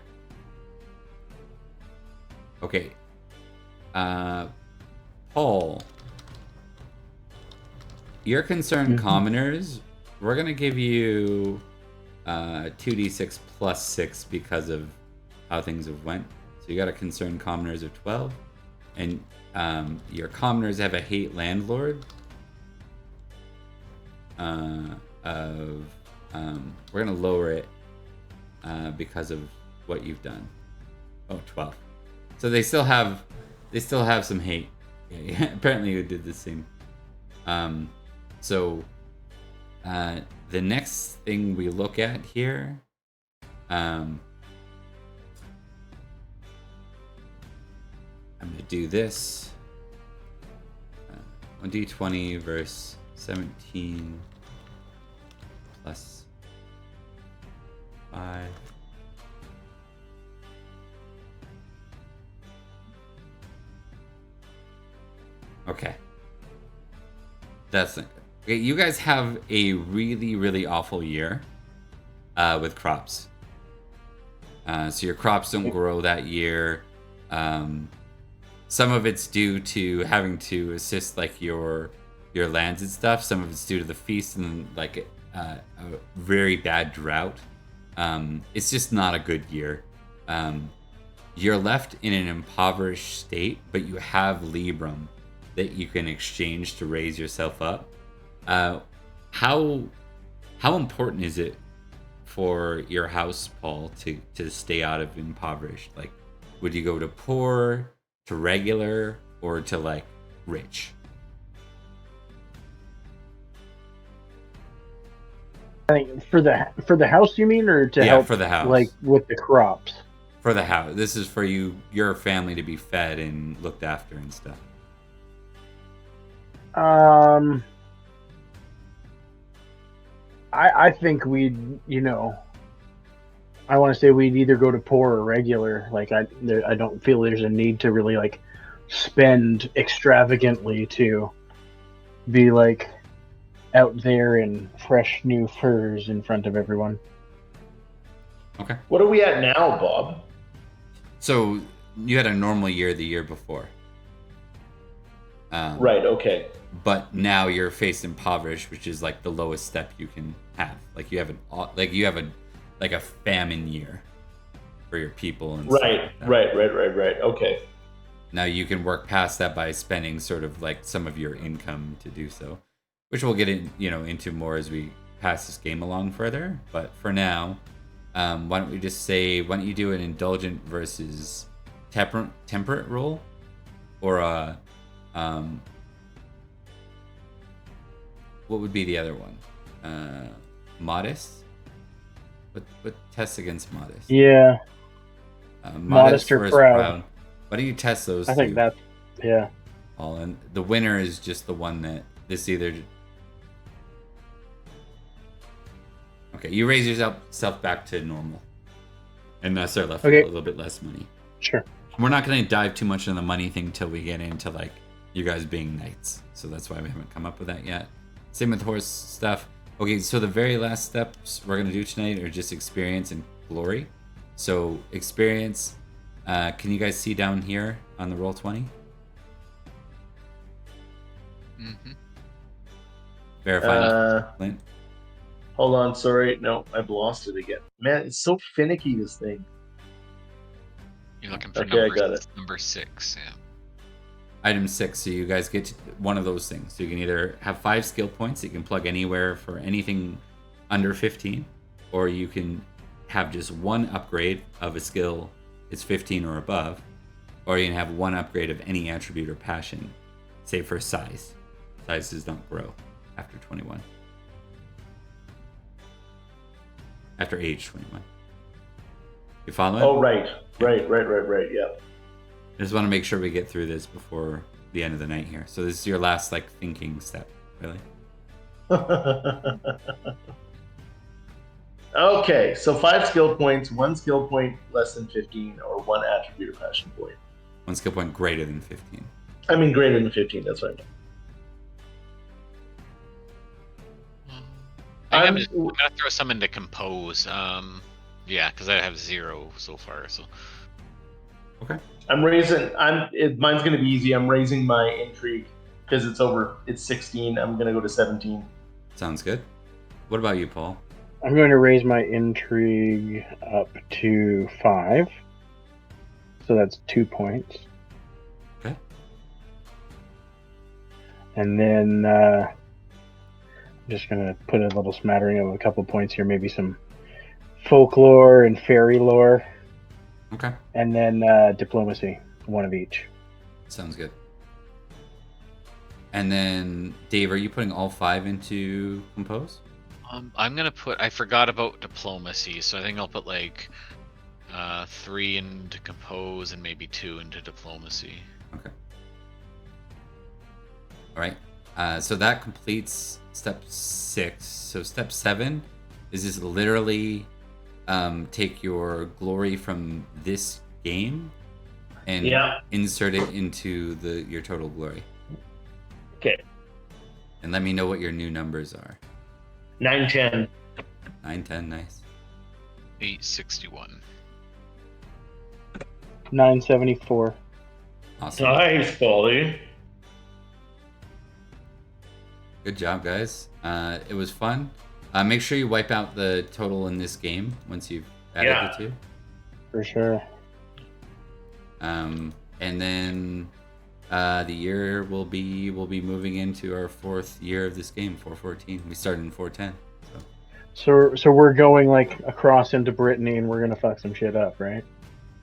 Okay. Paul. Your concerned commoners, we're gonna give you 2d6 plus 6 because of how things have went. So you got a concerned commoners of 12, and your commoners have a hate landlord of we're gonna lower it because of what you've done. Oh, 12. So they still have some hate. Yeah, apparently you did the same. So the next thing we look at here, I'm gonna do this. 1d20 verse 17 plus 5. Okay. That's not good. Okay, you guys have a really, really awful year with crops. So your crops don't grow that year. Some of it's due to having to assist like your lands and stuff. Some of it's due to the feast and like a very bad drought. It's just not a good year. You're left in an impoverished state, but you have Librum that you can exchange to raise yourself up. How important is it for your house, Paul, to stay out of impoverished? Like, would you go to poor, to regular, or to like rich? I think for the house, you mean, or to help for the house, like with the crops? For the house. This is for your family to be fed and looked after and stuff. I think we'd, I want to say we'd either go to poor or regular. Like I don't feel there's a need to really like spend extravagantly to be like out there in fresh new furs in front of everyone. Okay. What are we at now, Bob? So you had a normal year the year before. Right. Okay. But now you're faced impoverished, which is like the lowest step you can have. Like you have a famine year. for your people and stuff Right, like that. right. Okay. Now you can work past that by spending sort of like some of your income to do so, which we'll get into more as we pass this game along further. But for now, why don't we just say, why don't you do an indulgent versus temperate roll, or a what would be the other one? Modest. What tests against modest? Yeah. Modest or versus proud. Why don't you test those I two? think that's yeah. All in. The winner is just the one that this either. Okay, you raise yourself back to normal, and thus are left with a little bit less money. Sure. We're not going to dive too much on the money thing till we get into like you guys being knights, so that's why we haven't come up with that yet. Same with horse stuff. Okay, so the very last steps we're going to do tonight are just experience and glory. So experience, can you guys see down here on the roll 20? Mm-hmm. Verify. Clint. Hold on, sorry. No, I've lost it again. Man, it's so finicky, this thing. You're looking for Okay, I got it. number 6, yeah. Item 6, so you guys get to one of those things. So you can either have 5 skill points that you can plug anywhere for anything under 15, or you can have just one upgrade of a skill that's 15 or above, or you can have one upgrade of any attribute or passion, say for size. Size does not grow after 21. After age 21. You follow it? Oh, right, yeah. I just want to make sure we get through this before the end of the night here. So this is your last like thinking step, really. Okay, so 5 skill points, 1 skill point less than 15, or 1 attribute or passion point. 1 skill point greater than 15. I mean greater than 15, that's what I mean. I'm gonna throw some into compose. Yeah, because I have 0 so far. So. Okay. Mine's gonna be easy. I'm raising my intrigue because it's 16. I'm gonna go to 17. Sounds good. What about you, Paul? I'm going to raise my intrigue up to 5. So that's 2 points. Okay. And then I'm just going to put a little smattering of a couple points here, maybe some folklore and fairy lore. Okay. And then diplomacy, 1 of each. Sounds good. And then, Dave, are you putting all 5 into compose? I'm gonna I forgot about diplomacy, so I think I'll put like 3 into compose and maybe 2 into diplomacy. Okay. All right. So that completes step 6. So step 7 is just literally take your glory from this game and insert it into your total glory. Okay. And let me know what your new numbers are. 910. 910, nice. 861. 974. Awesome. Nice, Paulie. Good job, guys. It was fun. Make sure you wipe out the total in this game once you've added the 2. For sure. And then the year will be moving into our 4th year of this game, 414. We started in 410. So we're going like across into Brittany and we're gonna fuck some shit up, right?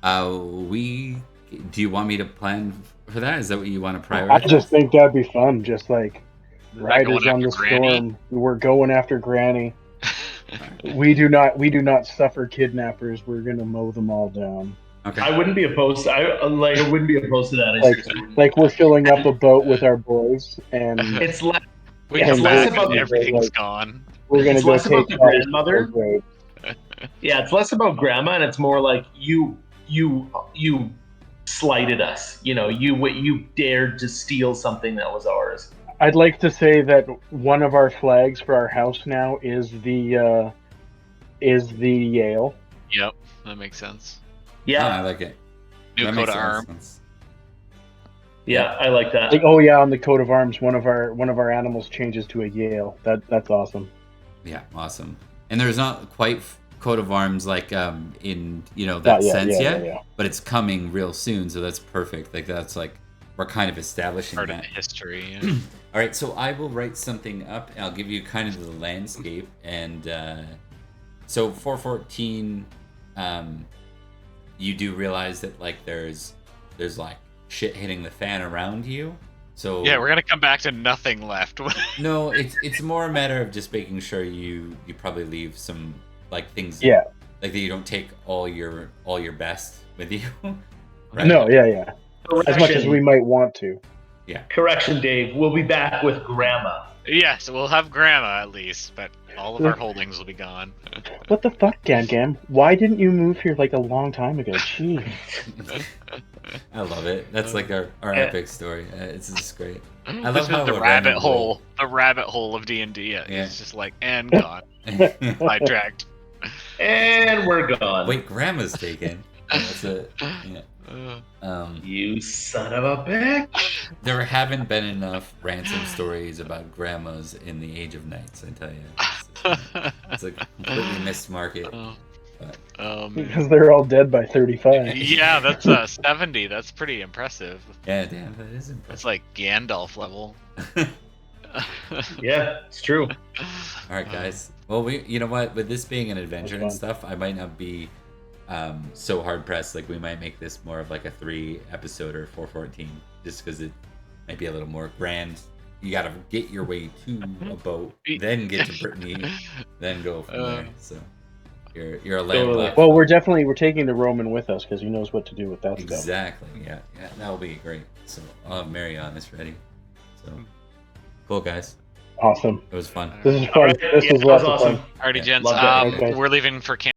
Do you want me to plan for that? Is that what you want to prioritize? I just think that'd be fun. Just like riders on the storm. We're going after Granny. We do not suffer kidnappers. We're gonna mow them all down. Okay. I wouldn't be opposed to that. Like we're filling up a boat with our boys, and it's less. We come back and everything's gone. We're gonna go less about take the grandmother. Yeah, it's less about grandma, and it's more like you slighted us. You know, you dared to steal something that was ours. I'd like to say that one of our flags for our house now is the Yale. Yep, that makes sense. Yeah, I like it. New coat of arms. Yeah, I like that. Like, oh yeah, on the coat of arms, one of our animals changes to a Yale. That's awesome. Yeah, awesome. And there's not quite coat of arms like in that sense yet, but it's coming real soon, so that's perfect. Like that's like we're kind of establishing part that. of the history. All right, so I will write something up. And I'll give you kind of the landscape, and so 414, you do realize that like there's like shit hitting the fan around you. So Yeah, we're gonna come back to nothing left. no, it's more a matter of just making sure you probably leave some like things. Yeah. Like that you don't take all your best with you. Right? No, yeah. As much as we might want to. Yeah. Correction, Dave. We'll be back with Grandma. Yes, we'll have Grandma at least, but all of our holdings will be gone. What the fuck, Gam? Why didn't you move here like a long time ago? Jeez. I love it. That's like our epic story. It's just great. I love This how is the a rabbit random hole. The rabbet hole of D&D. Yeah. It's just like, and gone. Sidetracked. And we're gone. Wait, Grandma's taken. That's it. Yeah. You son of a bitch. There haven't been enough ransom stories about grandmas in the Age of Knights, I tell you. It's a completely missed market. But, Because they're all dead by 35. Yeah, that's 70. That's pretty impressive. yeah, damn, that is impressive. That's like Gandalf level. Yeah, it's true. All right, guys. Well, you know what? With this being an adventure and stuff, I might not be so hard pressed. Like we might make this more of like a 3-episode or 414, just because it might be a little more grand. You gotta get your way to a boat, then get to Brittany, then go from there. So you're a landlocked. Well, we're taking the Roman with us because he knows what to do with that stuff. Exactly. Yeah, that'll be great. So I'll have Mary on this ready. So cool, guys. Awesome. It was fun. This is fun. Right. This was that lots was of awesome. fun. Alrighty, Yeah. gents. Love that. Okay. We're leaving for camp.